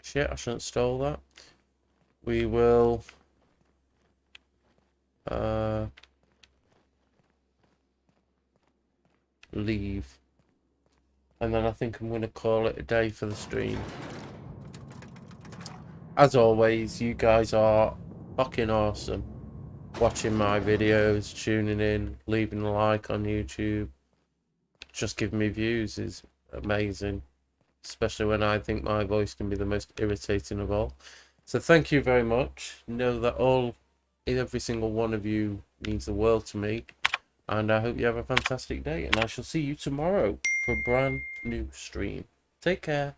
Shit, I shouldn't stole that. We will... leave. And then I think I'm going to call it a day for the stream. As always, you guys are fucking awesome. Watching my videos, tuning in, leaving a like on YouTube. Just giving me views is amazing. Especially when I think my voice can be the most irritating of all. So thank you very much. Know that every single one of you means the world to me. And I hope you have a fantastic day. And I shall see you tomorrow for a brand new stream. Take care.